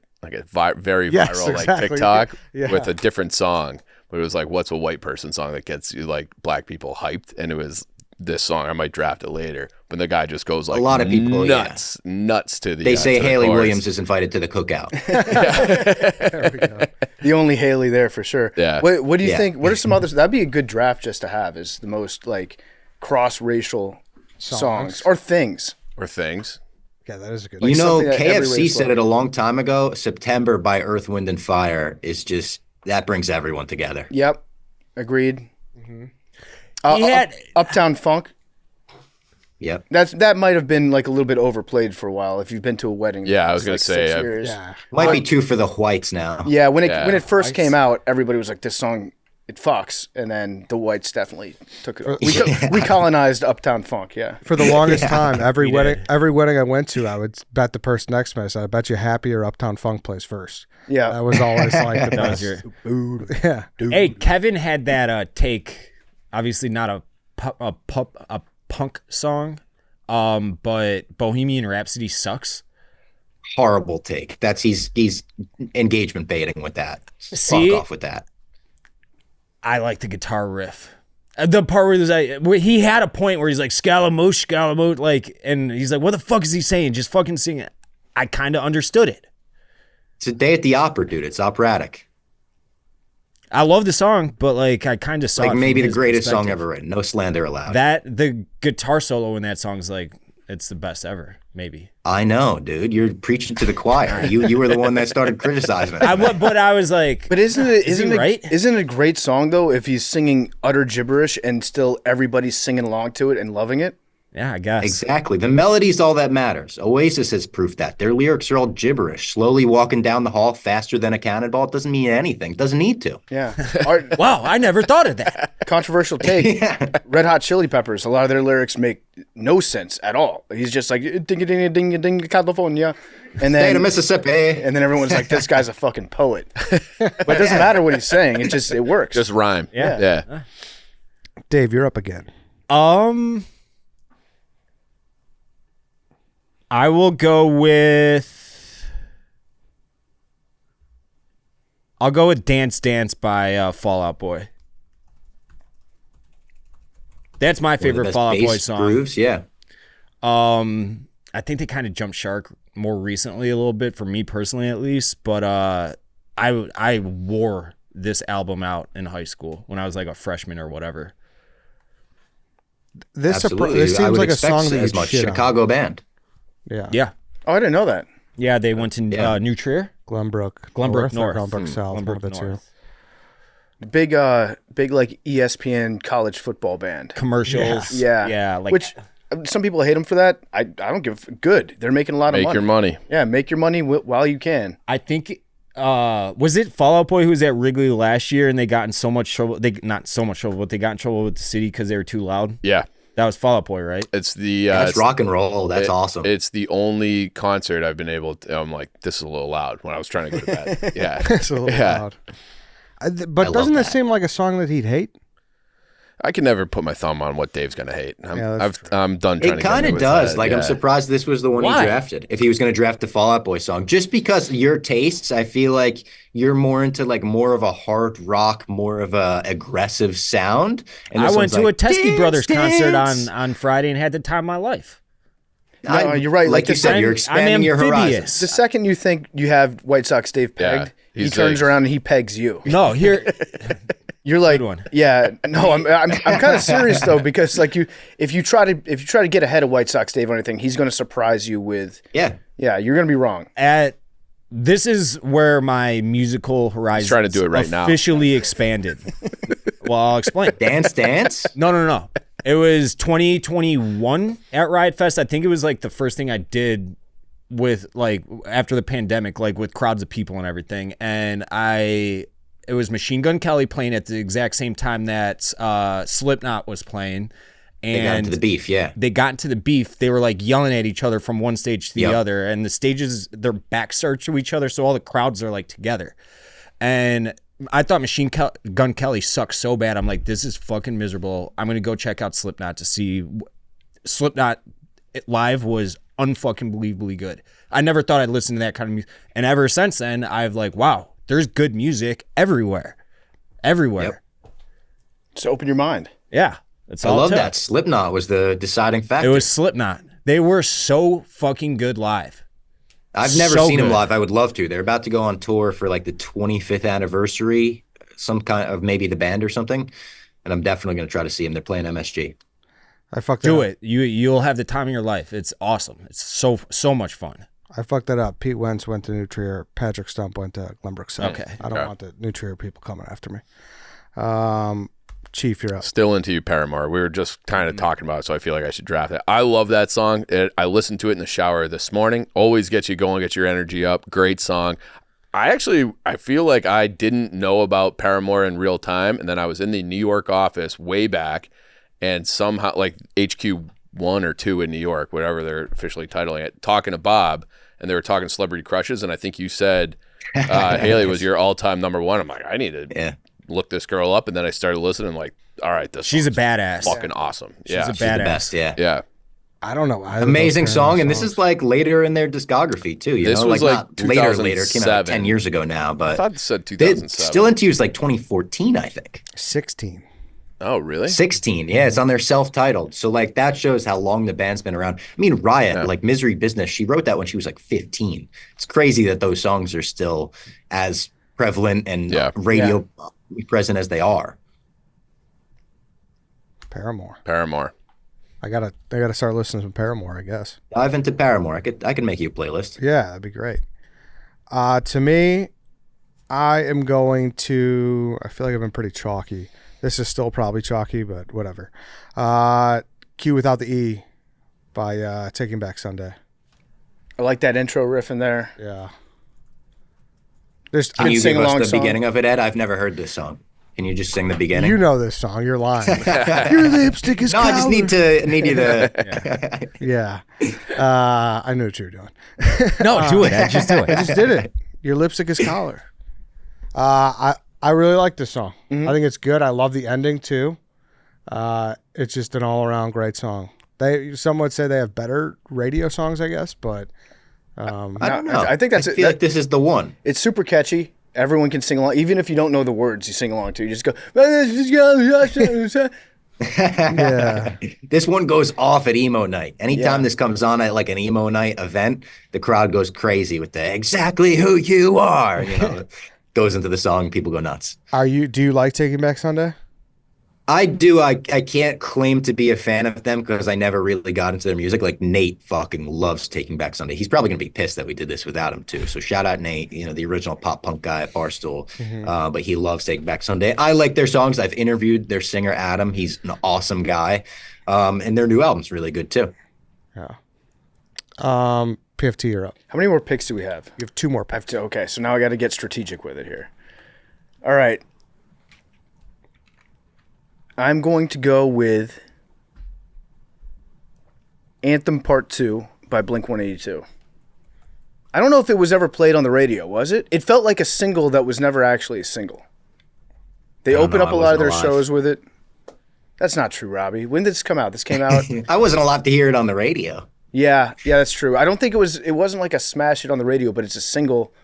very Yes, viral exactly. like TikTok Yeah. with a different song. But it was like, what's a white person song that gets you like black people hyped? And it was this song. I might draft it later. But the guy just goes like A lot of people, nuts to the. They say to the Haley chorus. Williams is invited to the cookout. There we go. The only Haley there for sure. Yeah. What do you Yeah. think? What are some others? That'd be a good draft just to have. Is the most like cross-racial songs or things. Or things. Yeah, that is a good. You know, something that everywhere KFC is said like- it a long time ago. September by Earth, Wind, and Fire is just that brings everyone together. Yep, agreed. He had- Uptown Funk. Yep. That might have been like a little bit overplayed for a while. If you've been to a wedding, Yeah, I was it's gonna like say, 6 I've- years. Yeah. Might be two for the whites now. Yeah, when Yeah. it first came out, everybody was like, "This song, it fucks," and then the whites definitely took it. We colonized Uptown Funk. Yeah, For the longest time, every We wedding, did. every wedding I went to, I would bet the person next to me. I said, "I bet you Happy or Uptown Funk plays first." yeah. That was always like the That was best. your. Yeah. Hey, Kevin had that take. Obviously, not a punk song, but Bohemian Rhapsody sucks. Horrible take. That's he's engagement baiting with that. See? Fuck off with that. I like the guitar riff. The part where he had a point where he's like Scalamouche, like, and he's like, "What the fuck is he saying? Just fucking sing it." I kind of understood it. It's a day at the opera, dude. It's operatic. I love the song, but like I kind of saw Like it from maybe the his greatest song perspective. ever written. No slander allowed. The guitar solo in that song is like it's the best ever. Maybe I know, dude. You're preaching to the choir. You were the one that started criticizing it. but I was like, But isn't it Is he right? Isn't it a great song though if he's singing utter gibberish and still everybody's singing along to it and loving it? yeah, I guess. Exactly. The melody's all that matters. Oasis has proof that. Their lyrics are all gibberish. Slowly walking down the hall faster than a cannonball. It doesn't mean anything. Doesn't need to. Yeah. Art, Wow, I never thought of that. controversial take. Red Hot Chili Peppers. A lot of their lyrics make no sense at all. He's just like ding ding ding ding California, and Hey, to then Mississippi. and then everyone's like, this guy's a fucking poet. But it doesn't matter what he's saying. It works. Just rhyme. Yeah. Yeah. Dave, you're up again. I will go with. I'll go with "Dance Dance" by Fall Out Boy. That's my One of the favorite best Fall Out Boy bass song. grooves, yeah. I think they kind of jumped shark more recently, a little bit for me personally, at least. But I wore this album out in high school when I was like a freshman or whatever. This Absolutely. this I seems would like a expect song that as you'd much shit on. Chicago band. Yeah. Yeah, Oh, I didn't know that. yeah. They went to Yeah. New Trier, Glenbrook Glenbrook North, or North, Glenbrook South, one of the Glenbrook two. North. Big like ESPN college football band. Commercials, Yeah. like Which some people hate them for that. I don't give good. They're making a lot of Make money. your money. Yeah, make your money while you can. I think was it Fall Out Boy who was at Wrigley last year and they got in so much trouble. They not so much trouble, but they got in trouble with the city because they were too loud. Yeah. That was Fall Out Boy, right? It's the That's it's- rock and roll. That's awesome. It's the only concert I've been able to. I'm like, this is a little loud when I was trying to go to bed. Yeah. It's a little Yeah. loud. But love doesn't this that. seem like a song that he'd hate? I can never put my thumb on what Dave's gonna hate. Yeah, that's I'm done trying It to get kind into of his does. head. Like, I'm Yeah. surprised this was the one Why? he drafted. If he was going to draft the Fall Out Boy song, just because your tastes, I feel like you're more into like more of a hard rock, more of a aggressive sound. And I this went one's to like, a Teskey "Dance, Brothers concert dance." on Friday and had the time of my life. No, you're right. Like Like you the said, same- you're I'm expanding your amphibious. horizons. The second you think you have White Sox Dave Yeah, pegged, he he's turns like- around and he pegs you. No, here You're like, Good one. yeah, no, I'm kind of serious though because like if you try to get ahead of White Sox Dave on anything, he's going to surprise you with, Yeah. yeah, you're going to be wrong. this is where my musical horizons trying to do it right now. officially expanded. Well, I'll explain. Dance, dance. No. It was 2021 at Riot Fest. I think it was like the first thing I did with like after the pandemic, like with crowds of people and everything. And it was Machine Gun Kelly playing at the exact same time that Slipknot was playing. And They got into the beef, yeah. they got into the beef. They were like yelling at each other from one stage to the Yep. other, and the stages their backs are to each other, so all the crowds are like together. And I thought Gun Kelly sucked so bad. I'm like, this is fucking miserable. I'm gonna go check out Slipknot to see. Slipknot live was unfucking believably good. I never thought I'd listen to that kind of music, and ever since then, I've like, wow, there's good music everywhere. Yep. Just open your mind. Yeah, that's I all. love that. Slipknot was the deciding factor. It was Slipknot. They were so fucking good live. I've never so seen them good. live. I would love to. They're about to go on tour for like the 25th anniversary, some kind of maybe the band or something. And I'm definitely going to try to see them. They're playing MSG. I fucked Do up. it. You'll have the time of your life. It's awesome. It's so much fun. I fucked that up. Pete Wentz went to New Trier. Patrick Stump went to Glenbrook South. Okay. I don't want the New Trier people coming after me. Chief, you're up. Still into you, Paramore. We were just kind of talking about it, so I feel like I should draft it. I love that song. I listened to it in the shower this morning. Always gets you going, gets your energy up. Great song. I feel like I didn't know about Paramore in real time, and then I was in the New York office way back, and somehow, like HQ1 or 2 in New York, whatever they're officially titling it, talking to Bob, and they were talking celebrity crushes, and I think you said Haley was your all-time number one. I'm like, I need to look this girl up, and then I started listening. I'm like, all right, She's a badass. fucking awesome. Yeah, She's a She's the badass. best, yeah. yeah. I don't know. either of Amazing those song, Paramore and this songs. is like later in their discography too. You This know, was like like not later. It came out like 2007. 10 years ago now, I but thought it said they, 2007. Still Into You is like 2014, I think. 16. Oh, really? 16, yeah, it's on their self-titled. So like that shows how long the band's been around. I mean, Riot, like Misery Business, she wrote that when she was like 15. It's crazy that those songs are still as prevalent and radio present as they are. Paramore. I gotta start listening to some Paramore, I guess. Dive into Paramore. I could make you a playlist. Yeah, that'd be great. To me, I am going to. I feel like I've been pretty chalky. This is still probably chalky, but whatever. Q Without the E by Taking Back Sunday. I like that intro riff in there. Yeah. Can you sing give us along the song. beginning of it, Ed? I've never heard this song. Can you just sing the beginning? You know this song. You're lying. Your lipstick is No, I just need you to. Yeah. I knew what you were doing. No, do it. Ed. Just do I it. just did it. Your lipstick is collar. I really like this song. I think it's good. I love the ending too. It's just an all around great song. Some would say they have better radio songs, I guess, but I don't know. I think that's I feel like this is the one. It's super catchy. Everyone can sing along, even if you don't know the words. You sing along to. You just go. yeah. This one goes off at emo night. Anytime this comes on at like an emo night event, the crowd goes crazy with the "Exactly Who You Are." You know, goes into the song. People go nuts. Do you like Taking Back Sunday? I do. I can't claim to be a fan of them because I never really got into their music. Like Nate fucking loves Taking Back Sunday. He's probably gonna be pissed that we did this without him too. So shout out Nate, the original pop punk guy at Barstool. But he loves Taking Back Sunday. I like their songs. I've interviewed their singer Adam. He's an awesome guy. And their new album's really good too. Yeah. PFT, you're up. How many more picks do we have? You have 2 more I have picks. to. Okay, so now I got to get strategic with it here. All right. I'm going to go with Anthem Part 2 by Blink-182. I don't know if it was ever played on the radio, was it? It felt like a single that was never actually a single. They open up a lot of their shows with it. That's not true, Robbie. When did this come out? This came out... I wasn't allowed to hear it on the radio. Yeah, that's true. I don't think it wasn't like a smash hit on the radio, but it's a single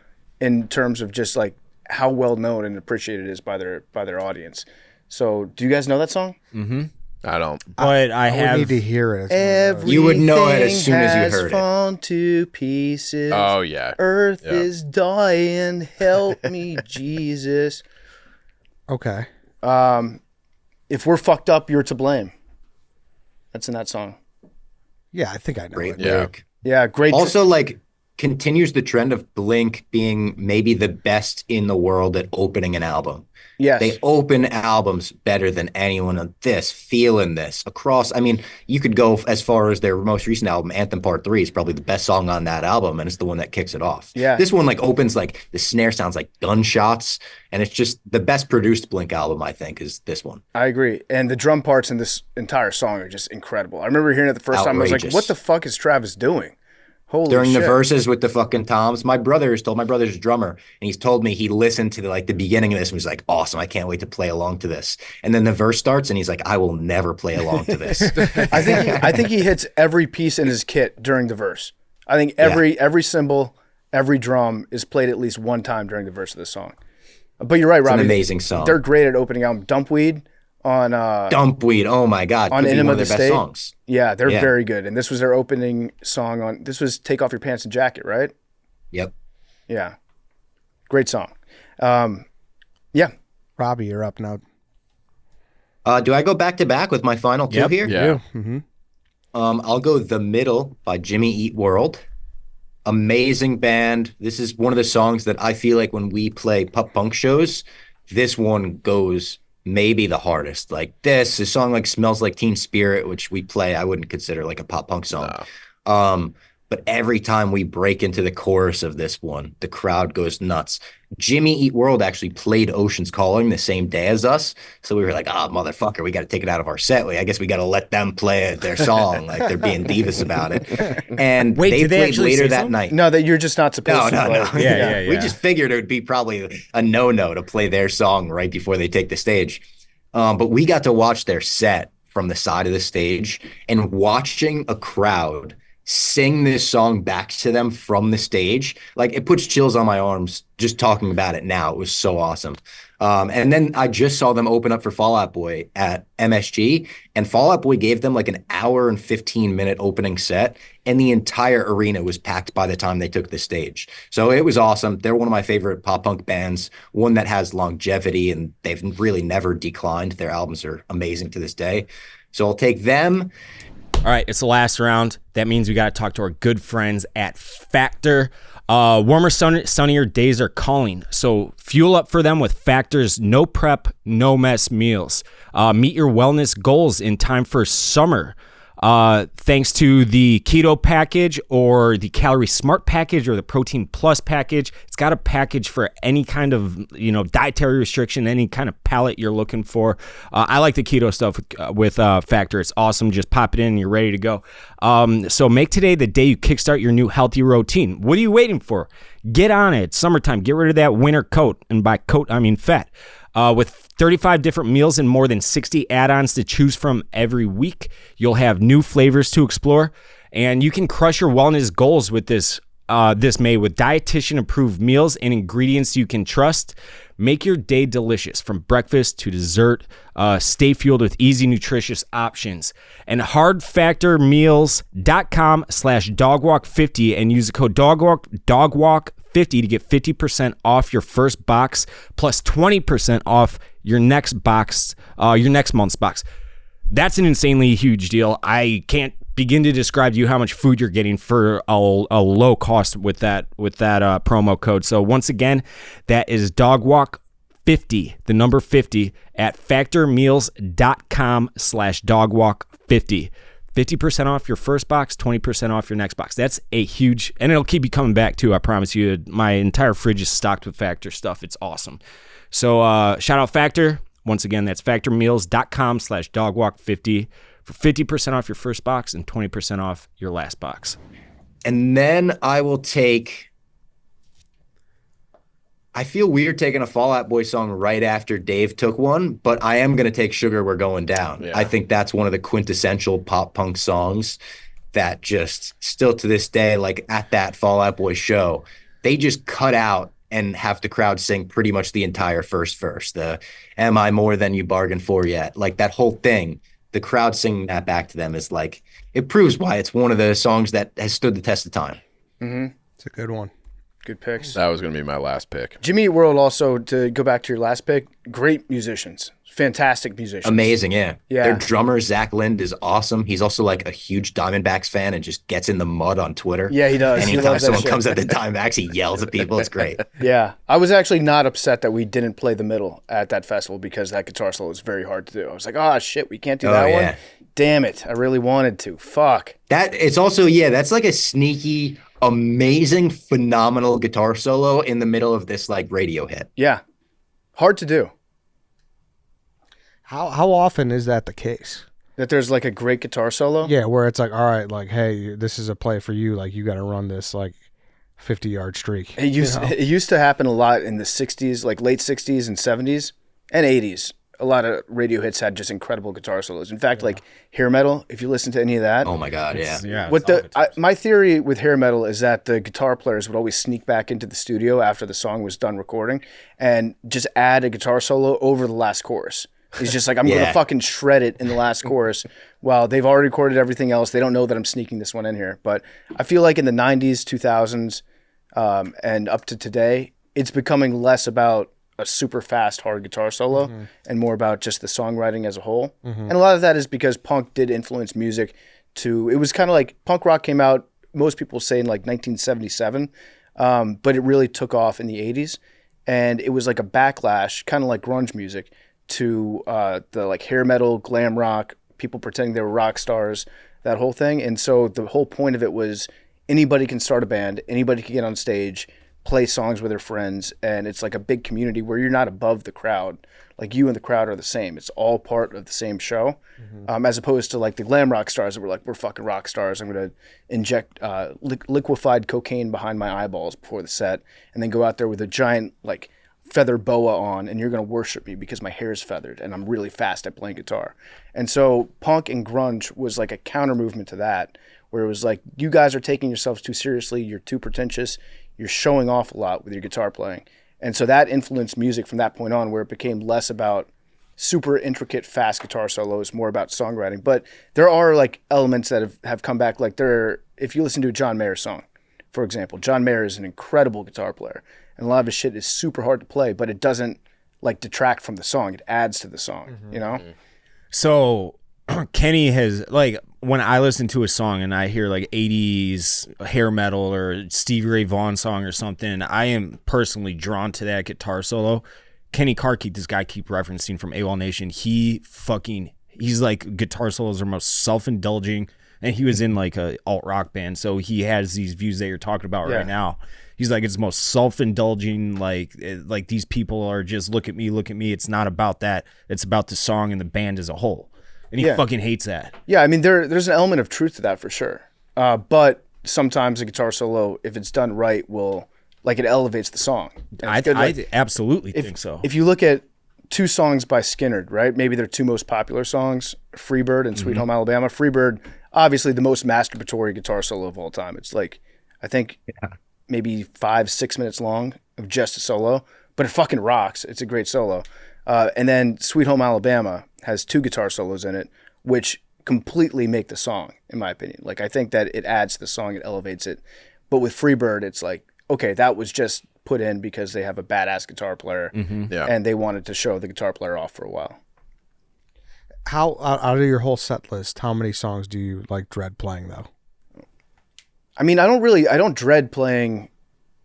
in terms of just like how well known and appreciated it is by their audience. So, do you guys know that song? Mm-hmm. I don't. But I need to hear it. You would know it as soon as you heard it. Fallen to pieces. Oh, yeah. Earth is dying. Help me, Jesus. Okay. If we're fucked up, you're to blame. That's in that song. Yeah, I think I know Great it. lyric. Yeah, great. Also, continues the trend of Blink being maybe the best in the world at opening an album. Yes. They open albums better than anyone on this, feeling this across. I mean, you could go as far as their most recent album, Anthem Part 3 is probably the best song on that album, and it's the one that kicks it off. Yeah. This one opens the snare sounds like gunshots, and it's just the best produced Blink album, I think, is this one. I agree. And the drum parts in this entire song are just incredible. I remember hearing it the first time. I was like, Outrageous. what the fuck is Travis doing? Holy during shit. the verses with the fucking toms. My brother's a drummer, and he's told me he listened to the beginning of this and was like, awesome, I can't wait to play along to this. And then the verse starts and he's like, I will never play along to this. I think he hits every piece in his kit during the verse. I think every cymbal, every drum is played at least one time during the verse of the song. But you're right, Robbie. It's an amazing song. They're great at opening album. Dumpweed on Dumpweed, oh my God. on Could be Enema one of of the their best State. songs. Yeah, they're very good. And this was their opening song on. This was "Take Off Your Pants and Jacket," right? Yep. Yeah, great song. Yeah, Robbie, you're up now. Do I go back to back with my final two here? Yeah. Mm-hmm. I'll go The Middle by Jimmy Eat World. Amazing band. This is one of the songs that I feel like when we play pop punk shows, this one goes maybe the hardest. Like this, a song like Smells Like Teen Spirit, which we play, I wouldn't consider like a pop punk song. No. But every time we break into the chorus of this one, the crowd goes nuts. Jimmy Eat World actually played Ocean's Calling the same day as us. So we were like, motherfucker, we got to take it out of our set. I guess we got to let them play their song. Like they're being divas about it. And Wait, they did they played actually later say that so? night. no, that you're just not supposed to. No. play. Yeah. We just figured it would be probably a no-no to play their song right before they take the stage. But we got to watch their set from the side of the stage, and watching a crowd sing this song back to them from the stage, like it puts chills on my arms just talking about it now. It was so awesome. And then I just saw them open up for Fall Out Boy at MSG, and Fall Out Boy gave them like an hour and 15-minute opening set, and the entire arena was packed by the time they took the stage. So it was awesome. They're one of my favorite pop punk bands, one that has longevity, and they've really never declined. Their albums are amazing to this day. So I'll take them. All right, it's the last round. That means we got to talk to our good friends at Factor. Warmer, sunnier days are calling, so fuel up for them with Factor's no prep, no mess meals. Meet your wellness goals in time for summer. Thanks to the keto package or the calorie smart package or the protein plus package. It's got a package for any kind of, dietary restriction, any kind of palate you're looking for. I like the keto stuff with Factor. It's awesome. Just pop it in and you're ready to go. So make today the day you kickstart your new healthy routine. What are you waiting for? Get on it. It's summertime. Get rid of that winter coat. And by coat, I mean fat. With 35 different meals and more than 60 add-ons to choose from every week, you'll have new flavors to explore, and you can crush your wellness goals with this May with dietitian-approved meals and ingredients you can trust. Make your day delicious from breakfast to dessert. Stay fueled with easy, nutritious options. And hardfactormeals.com/dogwalk50 and use the code dogwalk50 to get 50% off your first box plus 20% off your next box, your next month's box. That's an insanely huge deal. I can't begin to describe to you how much food you're getting for a low cost with that promo code. So once again, that is dogwalk50, the number 50 at factormeals.com/dogwalk50. 50% off your first box, 20% off your next box. That's a huge, and it'll keep you coming back too. I promise you. My entire fridge is stocked with Factor stuff. It's awesome. So shout out Factor. Once again, that's factormeals.com/dogwalk50 for 50% off your first box and 20% off your last box. And then I will take, I feel weird taking a Fall Out Boy song right after Dave took one, but I am going to take Sugar We're Going Down. Yeah. I think that's one of the quintessential pop punk songs that just still to this day, like at that Fall Out Boy show, they just cut out and have the crowd sing pretty much the entire first verse. The "Am I More Than You Bargained For Yet?" Like that whole thing, the crowd singing that back to them is like, it proves why it's one of the songs that has stood the test of time. Mm-hmm. It's a good one. Good picks. That was going to be my last pick. Jimmy Eat World also, to go back to your last pick, great musicians. Fantastic musicians. Amazing, yeah. Yeah. Their drummer, Zach Lind, is awesome. He's also like a huge Diamondbacks fan and just gets in the mud on Twitter. Yeah, he does. He Anytime loves that someone shit. comes at the Diamondbacks, he yells at people. It's great. Yeah. I was actually not upset that we didn't play the middle at that festival because that guitar solo is very hard to do. I was like, oh, shit, we can't do that yeah. one? Damn it. I really wanted to. Fuck. That it's also, yeah, that's like a sneaky, amazing, phenomenal guitar solo in the middle of this like radio hit. Yeah. Hard to do. How often is that the case? That there's like a great guitar solo. Yeah, where it's like, all right, like, hey, this is a play for you. Like, you got to run this like 50-yard streak. It used to happen a lot in the 60s, like late 60s and 70s and 80s. A lot of radio hits had just incredible guitar solos. In fact, like hair metal, if you listen to any of that. Oh my God, yeah. My theory with hair metal is that the guitar players would always sneak back into the studio after the song was done recording and just add a guitar solo over the last chorus. He's just like, I'm going to fucking shred it in the last chorus. Well, they've already recorded everything else. They don't know that I'm sneaking this one in here. But I feel like in the 90s, 2000s, and up to today, it's becoming less about a super fast, hard guitar solo and more about just the songwriting as a whole. And a lot of that is because punk did influence music it was kind of like punk rock came out, most people say in like 1977, but it really took off in the 80s. And it was like a backlash, kind of like grunge music, to the like hair metal, glam rock, people pretending they were rock stars, that whole thing. And so the whole point of it was anybody can start a band, anybody can get on stage, play songs with their friends, and it's like a big community where you're not above the crowd. Like you and the crowd are the same. It's all part of the same show, as opposed to like the glam rock stars that were like, we're fucking rock stars. I'm going to inject liquefied cocaine behind my eyeballs before the set and then go out there with a giant like feather boa on, and you're going to worship me because my hair is feathered and I'm really fast at playing guitar. And so punk and grunge was like a counter movement to that, where it was like, you guys are taking yourselves too seriously. You're too pretentious. You're showing off a lot with your guitar playing. And so that influenced music from that point on, where it became less about super intricate, fast guitar solos, more about songwriting. But there are like elements that have come back. Like if you listen to a John Mayer song, for example, John Mayer is an incredible guitar player. And a lot of his shit is super hard to play, but it doesn't like detract from the song. It adds to the song, you know? So Kenny has, like, when I listen to a song and I hear like 80s hair metal or Stevie Ray Vaughan song or something, I am personally drawn to that guitar solo. Kenny Carkeith, this guy I keep referencing from AWOL Nation, he's like, guitar solos are most self-indulging, and he was in like a alt rock band, so he has these views that you're talking about right now. He's like, it's most self-indulging, like these people are just look at me. It's not about that. It's about the song and the band as a whole. And he fucking hates that. Yeah, I mean, there's an element of truth to that for sure. But sometimes a guitar solo, if it's done right, it elevates the song. I absolutely think so. If you look at two songs by Skynyrd, right? Maybe their two most popular songs, Freebird and Sweet Home Alabama. Freebird, obviously the most masturbatory guitar solo of all time. It's like, I think maybe 5-6 minutes long of just a solo, but it fucking rocks. It's a great solo. And then Sweet Home Alabama has two guitar solos in it, which completely make the song, in my opinion. Like, I think that it adds to the song, it elevates it. But with Freebird, it's like, okay, that was just put in because they have a badass guitar player, and they wanted to show the guitar player off for a while. How, out of your whole set list, how many songs do you like dread playing though? I mean, I don't dread playing.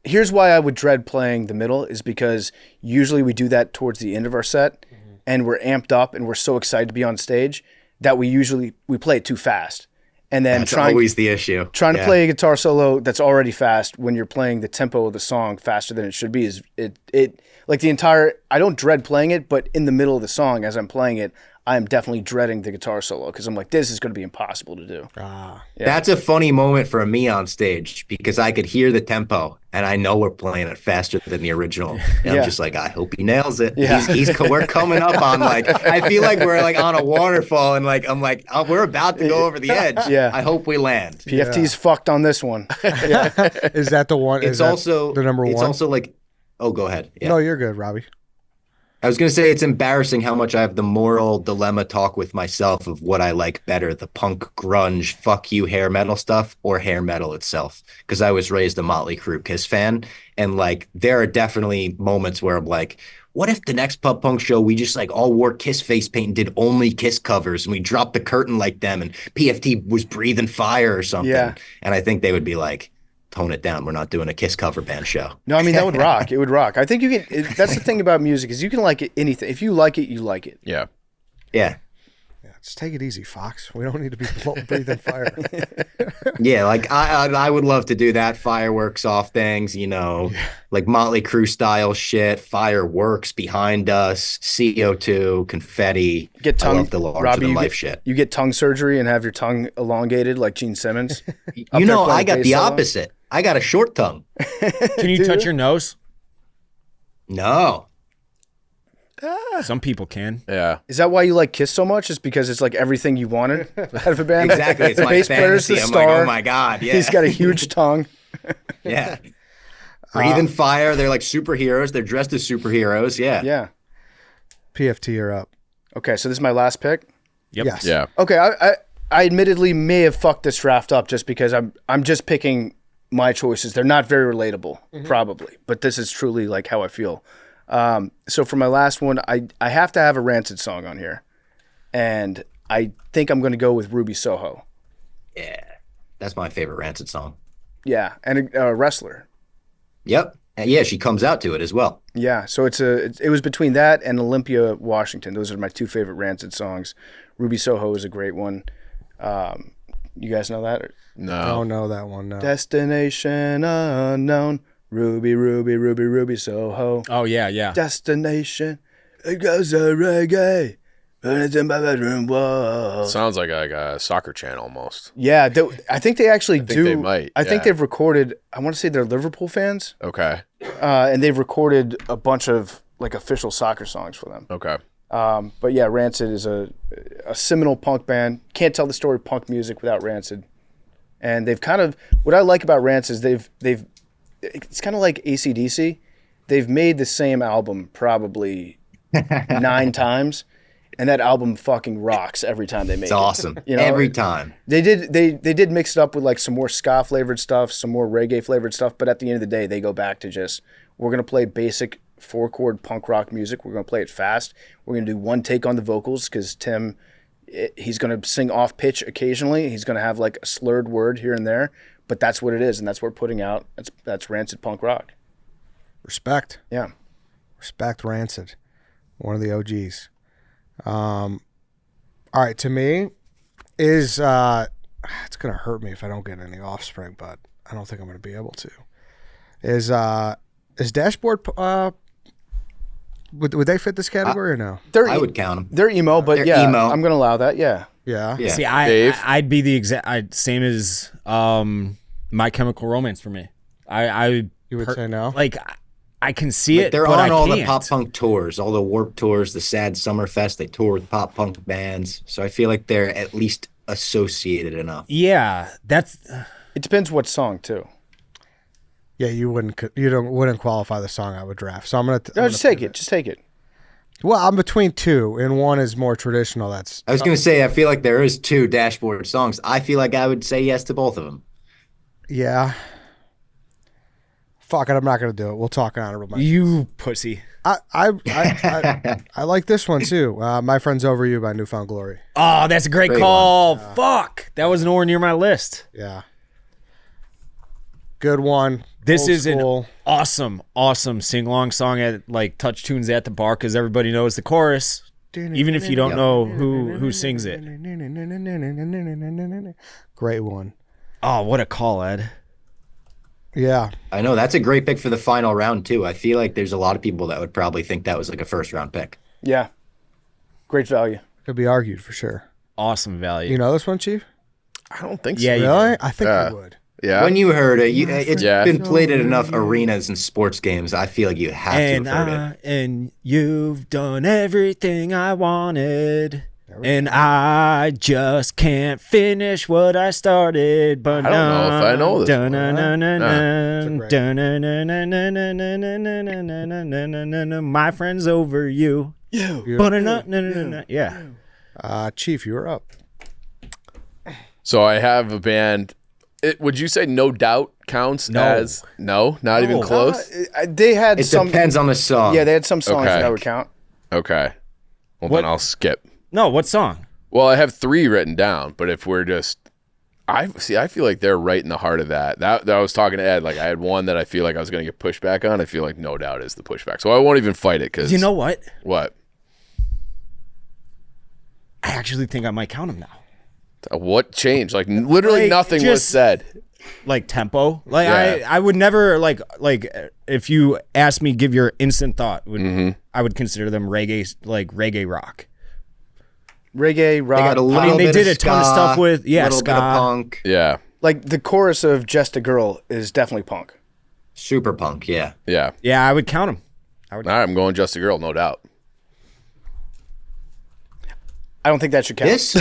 Here's why I would dread playing the middle, is because usually we do that towards the end of our set, and we're amped up and we're so excited to be on stage that we play it too fast. And then that's always the issue. Trying to play a guitar solo that's already fast when you're playing the tempo of the song faster than it should be is like the entire, I don't dread playing it, but in the middle of the song as I'm playing it, I'm definitely dreading the guitar solo because I'm like, this is going to be impossible to do. That's a funny moment for me on stage because I could hear the tempo and I know we're playing it faster than the original. And I'm just like, I hope he nails it. Yeah. We're coming up on like, I feel like we're like on a waterfall and like, I'm like, oh, we're about to go over the edge. Yeah. I hope we land. PFT's fucked on this one. Is that the one? It's also the number one. It's also like, oh, go ahead. Yeah. No, you're good, Robbie. I was going to say it's embarrassing how much I have the moral dilemma talk with myself of what I like better, the punk, grunge, fuck you hair metal stuff or hair metal itself. Because I was raised a Motley Crue Kiss fan. And like, there are definitely moments where I'm like, what if the next pub punk show we just like all wore Kiss face paint and did only Kiss covers and we dropped the curtain like them and PFT was breathing fire or something. Yeah. And I think they would be like, tone it down. We're not doing a Kiss cover band show. No, I mean, that would rock. It would rock. I think you can, that's the thing about music is you can like it, anything. If you like it, you like it. Yeah. Yeah. Yeah, just take it easy, Fox. We don't need to be breathing fire. Yeah, like I would love to do that. Fireworks off things, like Motley Crue style shit, fireworks behind us, CO2, confetti. Get I love the larger Robbie, than life shit. You get tongue surgery and have your tongue elongated like Gene Simmons. I got the opposite. I got a short tongue. Can you touch your nose? No. Some people can. Yeah. Is that why you like Kiss so much? Is because it's like everything you wanted out of a band? Exactly. It's The my bass player's the fantasy. I'm star. like, oh my God. Yeah. He's got a huge tongue. Yeah. Breathing fire. They're like superheroes. They're dressed as superheroes. Yeah. Yeah. PFT, you're up. Okay, so this is my last pick. Yep. Yes. Yeah. Okay, I admittedly may have fucked this draft up just because I'm just picking my choices. They're not very relatable, probably, but this is truly like how I feel. So for my last one, I have to have a Rancid song on here, and I think I'm going to go with Ruby Soho. Yeah. That's my favorite Rancid song. Yeah, and a wrestler. Yep. And yeah, she comes out to it as well. Yeah, so it was between that and Olympia, Washington. Those are my two favorite Rancid songs. Ruby Soho is a great one. You guys know that? No. I don't know that one, no. Destination unknown. Ruby, Ruby, Ruby, Ruby Soho. Oh yeah, yeah. Destination. It goes to reggae. But it's in my bedroom. Whoa. Sounds like a soccer channel almost. Yeah, I think they actually do. they might, I think yeah. they've recorded. I want to say they're Liverpool fans, Okay. and they've recorded a bunch of like official soccer songs for them. Okay. But yeah, Rancid is a seminal punk band. Can't tell the story of punk music without Rancid. And they've kind of, what I like about Rancid is it's kind of like AC/DC. They've made the same album probably 9 times, and that album fucking rocks every time they make It's it. awesome. You know? Every time. They did mix it up with like some more ska flavored stuff, some more reggae flavored stuff, but at the end of the day, they go back to just, we're gonna play basic 4-chord punk rock music. We're gonna play it fast. We're gonna do one take on the vocals because Tim, he's gonna sing off pitch occasionally. He's gonna have like a slurred word here and there, but that's what it is, and that's what we're putting out. That's Rancid punk rock. Respect. Yeah. Respect Rancid. One of the OGs. All right, to me, it's gonna hurt me if I don't get any Offspring, but I don't think I'm gonna be able to. Is Dashboard would they fit this category or no? I would count them. They're emo, but They're yeah, emo. I'm gonna allow that. Yeah. Yeah. Yeah. See, Dave? I'd be the exact same as My Chemical Romance for me. You would say no? Like I can see it. They're but on I all the can't. pop punk tours, all the Warped tours, the Sad Summerfest. They tour with pop punk bands, so I feel like they're at least associated enough. Yeah, that's It depends what song too. Yeah, you wouldn't qualify the song I would draft. So I'm gonna. No, just take it. Just take it. Well, I'm between two, and one is more traditional. That's I was going to say, I feel like there is 2 Dashboard songs. I feel like I would say yes to both of them. yeah. Fuck it, I'm not gonna do it. We'll talk honorable mentions. you pussy. I like this one too. My Friends Over You by Newfound Glory. Oh, that's a great call. Fuck, that was nowhere near my list. Yeah. Good one. This Old is school. an awesome sing-along song at like touch tunes at the bar because everybody knows the chorus, even if you don't know who sings it. Great one. Oh, what a call, Ed. Yeah. I know that's a great pick for the final round too. I feel like there's a lot of people that would probably think that was like a first round pick. Yeah. Great value. Could be argued for sure. Awesome value. You know this one, Chief? I don't think so. Yeah, you Really? I think you would. Yeah. When you heard it, it's Yeah. been played at enough arenas and sports games. I feel like you have to and have heard it. and you've done everything I wanted. And I just can't finish what I started. But I don't know if I know this one. My Friends Over You. Yeah. Chief, you're up. So I have a band. Would you say No Doubt counts No. as no? Not even close. They had It some. depends on the song. Yeah, they had some songs Okay. that would count. Okay. Well, What- then I'll skip. No, what song? Well, I have 3 written down, but if we're just, I feel like they're right in the heart of that. That I was talking to Ed. Like I had one that I feel like I was going to get pushback on. I feel like No Doubt is the pushback, so I won't even fight it because You know what? what? I actually think I might count them now. What changed? Like literally Like, nothing was just- said. Like tempo. Like Yeah. I would never like if you asked me, give your instant thought, I would consider them reggae rock. Reggae, rock. They got a little they bit did of a ton of ska, stuff with little ska. bit of punk, Yeah. like the chorus of Just a Girl is definitely punk. super punk. Yeah. Yeah. Yeah, I would count them. All right, I'm going Just a Girl, no doubt. I don't think that should count. This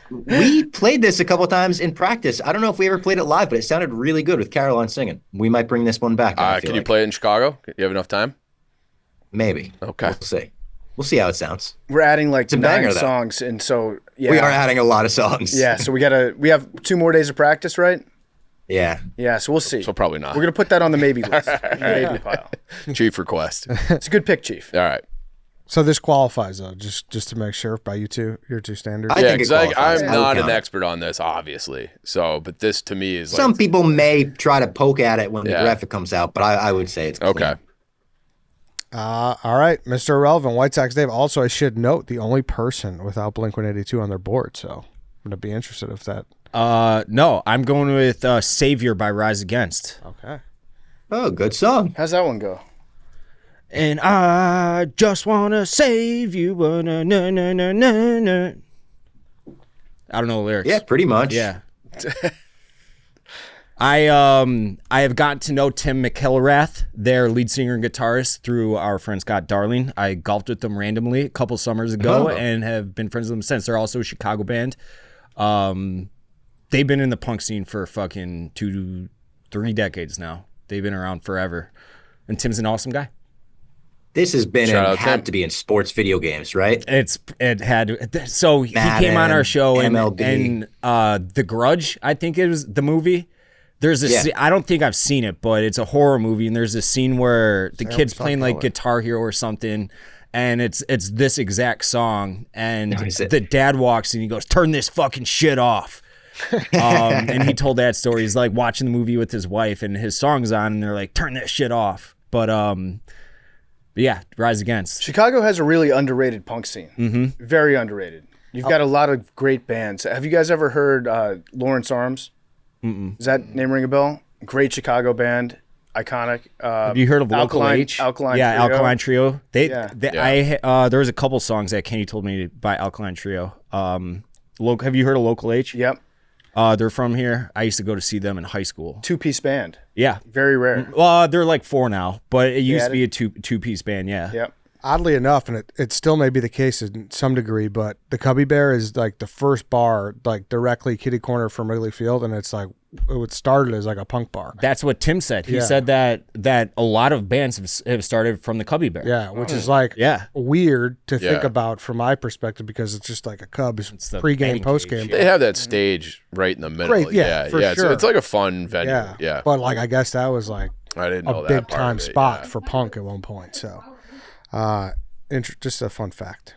we played this a couple times in practice. I don't know if we ever played it live, but it sounded really good with Caroline singing. We might bring this one back. I feel Can you like. play it in Chicago? You have enough time? Maybe. Okay. We'll see. We'll see how it sounds. We're adding like a 9 banger, though. songs, and so yeah, We are adding a lot of songs. yeah. So we have 2 more days of practice, right? Yeah. Yeah. So we'll see. So probably not. We're gonna put that on the maybe list. Maybe pile. Chief request. It's a good pick, Chief. All right. So this qualifies though, just to make sure by your two standards. I Yeah, think it because I'm qualifies. I would not an count it. expert on this, obviously. So, but this to me is like Some people may try to poke at it when the Yeah. graphic comes out, but I would say it's clean. okay. All right, Mr. Irrelevant, White Sox Dave. Also, I should note the only person without Blink-182 on their board. So I'm gonna be interested if that. No, I'm going with Savior by Rise Against. Okay. Oh, good song. How's that one go? And I just wanna save you. Na, na, na, na, na, na. I don't know the lyrics. Yeah, pretty much. Yeah. I have gotten to know Tim McIlrath, their lead singer and guitarist, through our friend Scott Darling. I golfed with them randomly a couple summers ago and have been friends with them since. They're also a Chicago band. They've been in the punk scene for fucking 2 to 3 decades now. They've been around forever. And Tim's an awesome guy. This has been Shout out and Tim. had to be in sports video games, right? It had so he came on our show and The Grudge, I think it was the movie. There's a I don't think I've seen it, but it's a horror movie, and there's a scene where the kid's playing like Guitar Hero or something, and it's this exact song, and the dad walks in, he goes, "Turn this fucking shit off." And he told that story. He's like watching the movie with his wife, and his song's on, and they're like, "Turn that shit off." But yeah, Rise Against. Chicago has a really underrated punk scene. Mm-hmm. Very underrated. You've got a lot of great bands. Have you guys ever heard Lawrence Arms? Mm-mm. Does that name ring a bell? Great Chicago band, iconic. Have you heard of Local H? Alkaline yeah, Trio. Alkaline Trio. Yeah. There was a couple songs that Kenny told me by Alkaline Trio. Have you heard of Local H? Yep. They're from here. I used to go to see them in high school. 2-piece band. Yeah. Very rare. They're like 4 now, but it used to be a two-piece band. Yeah. Yep. Oddly enough, and it still may be the case in some degree, but the Cubby Bear is like the first bar, like directly kitty corner from Wrigley Field, and it's like it started as like a punk bar. That's what Tim said. He said that a lot of bands have started from the Cubby Bear. Yeah, which is like weird to think Yeah. about from my perspective because it's just like a Cubs the pregame, batting postgame. cage, They have that stage right in the middle. Great, yeah, for So sure. it's like a fun venue. Yeah, Yeah. But like I guess that was like I didn't know a that big part time of it, spot yeah. for punk at one point. So, just a fun fact.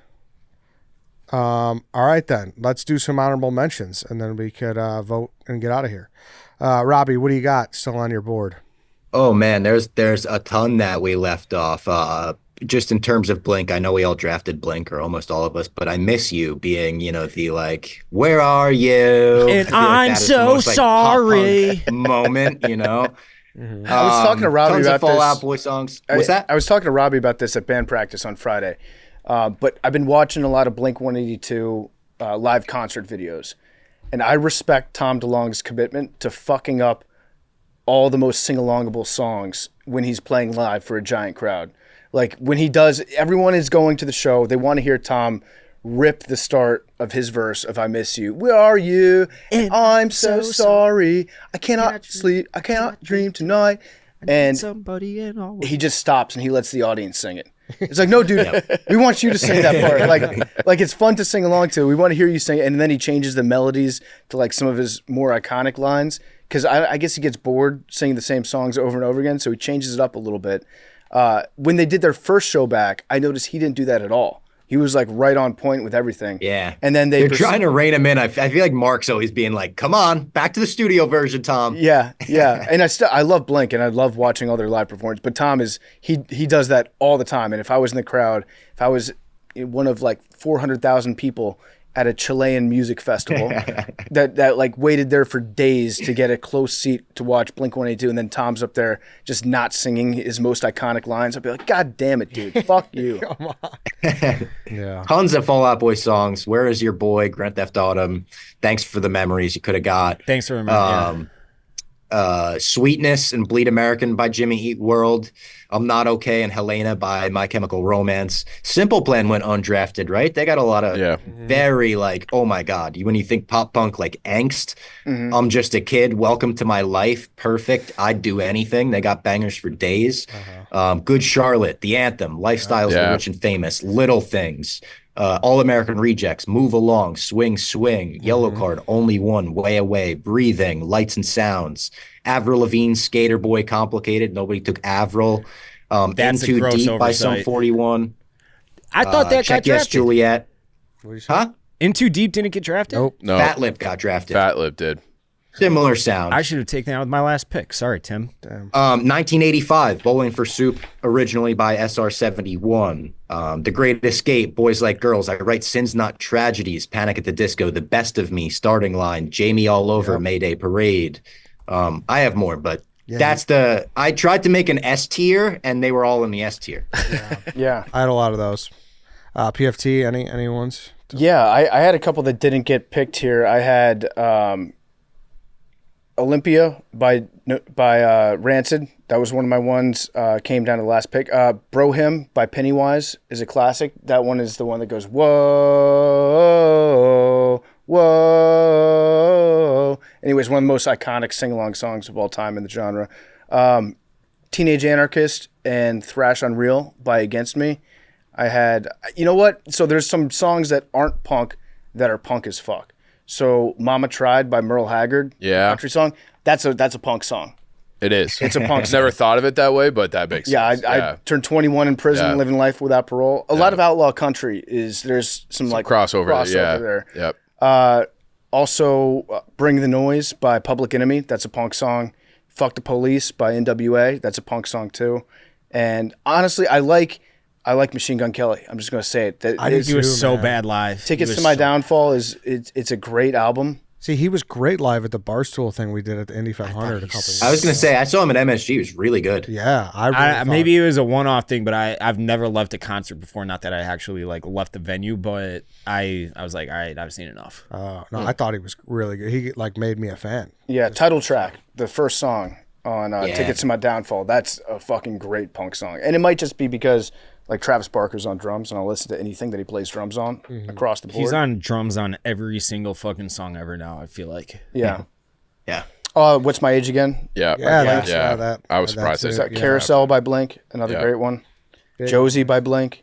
All right then, let's do some honorable mentions, and then we could vote and get out of here. Robbie, what do you got still on your board? Oh man, there's a ton that we left off. Just in terms of Blink, I know we all drafted Blink, or almost all of us, but I Miss You being, the like, where are you? And I feel like I'm that is the so most, like, sorry. pop-punk moment, I was talking to Robbie tons about of Fall Out this. Boy songs. What's that? I was talking to Robbie about this at band practice on Friday. But I've been watching a lot of Blink-182 live concert videos. And I respect Tom DeLonge's commitment to fucking up all the most sing-alongable songs when he's playing live for a giant crowd. Like when he does, everyone is going to the show. They want to hear Tom rip the start of his verse of I Miss You. Where are you? And I'm so sorry. I cannot sleep. I cannot dream tonight. And he just stops and he lets the audience sing it. It's like, no, dude, we want you to sing that part. Like it's fun to sing along to. We want to hear you sing it. And then he changes the melodies to like some of his more iconic lines. Because I guess he gets bored singing the same songs over and over again. So he changes it up a little bit. When they did their first show back, I noticed he didn't do that at all. He was like right on point with everything. Yeah. And then they're trying to rein him in. I feel like Mark's always being like, come on, back to the studio version, Tom. Yeah. And I love Blink and I love watching all their live performances. But Tom he does that all the time. And if I was in the crowd, if I was one of like 400,000 people at a Chilean music festival that like waited there for days to get a close seat to watch Blink-182, and then Tom's up there just not singing his most iconic lines. I'd be like, God damn it, dude, fuck you. Come on. Yeah. Tons of Fall Out Boy songs. Where Is Your Boy? Grand Theft Autumn. Thanks for the memories you could have got. Thanks for remembering. Sweetness and Bleed American by Jimmy Eat World. I'm Not Okay and Helena by My Chemical Romance. Simple Plan went undrafted, right? They got a lot of very like, oh my God. When you think pop punk, like Angst, I'm Just a Kid, Welcome to My Life, Perfect, I'd Do Anything. They got bangers for days. Good Charlotte, The Anthem, Lifestyles of the Rich and Famous, Little Things. All American Rejects, Move Along, Swing Swing, Yellow Card, Only One, Way Away, Breathing, Lights and Sounds, Avril Lavigne, Skater Boy, Complicated. Nobody took Avril. That's Into a gross Deep by Sum oversight. 41. I thought that Check got Yes drafted. Juliet. Huh? In Too Deep didn't get drafted? Nope. No, Fat Lip got drafted. Fat Lip did. Similar sound. I should have taken that with my last pick. Sorry, Tim. 1985, Bowling for Soup, originally by SR71. The Great Escape, Boys Like Girls, I Write Sins Not Tragedies, Panic at the Disco, The Best of Me, Starting Line, Jamie All Over, Mayday Parade. I have more, but I tried to make an S tier, and they were all in the S tier. Yeah. I had a lot of those. PFT, any ones? Yeah, I had a couple that didn't get picked here. I had Olympia by Rancid. That was one of my ones. Came down to the last pick. Bro Hymn by Pennywise is a classic. That one is the one that goes, whoa, whoa. Anyways, one of the most iconic sing-along songs of all time in the genre. Teenage Anarchist and Thrash Unreal by Against Me. I had, you know what? So there's some songs that aren't punk that are punk as fuck. So Mama Tried by Merle Haggard, country song. That's a punk song. It is. It's a punk song. Never thought of it that way, but that makes sense. I turned 21 in prison, living life without parole. A lot of outlaw country there's some like crossover there. Yep. Also, Bring the Noise by Public Enemy. That's a punk song. Fuck the Police by NWA. That's a punk song too. And honestly, I like Machine Gun Kelly. I'm just gonna say it. He was so bad live. Tickets to My Downfall it's a great album. See, he was great live at the Barstool thing we did at the Indy 500 a couple years I was going to say, I saw him at MSG. He was really good. Yeah, I really thought- maybe it was a one-off thing, but I've never left a concert before. Not that I actually like left the venue, but I was like, all right, I've seen enough. no, I thought he was really good. He like made me a fan. Yeah, title track, the first song on Tickets to My Downfall. That's a fucking great punk song. And it might just be because like Travis Barker's on drums, and I'll listen to anything that he plays drums on across the board. He's on drums on every single fucking song ever now, I feel like. Yeah. Yeah. What's My Age Again? Yeah. That I was surprised. too. They Is that Carousel by Blink? Another great one. Josie by Blink.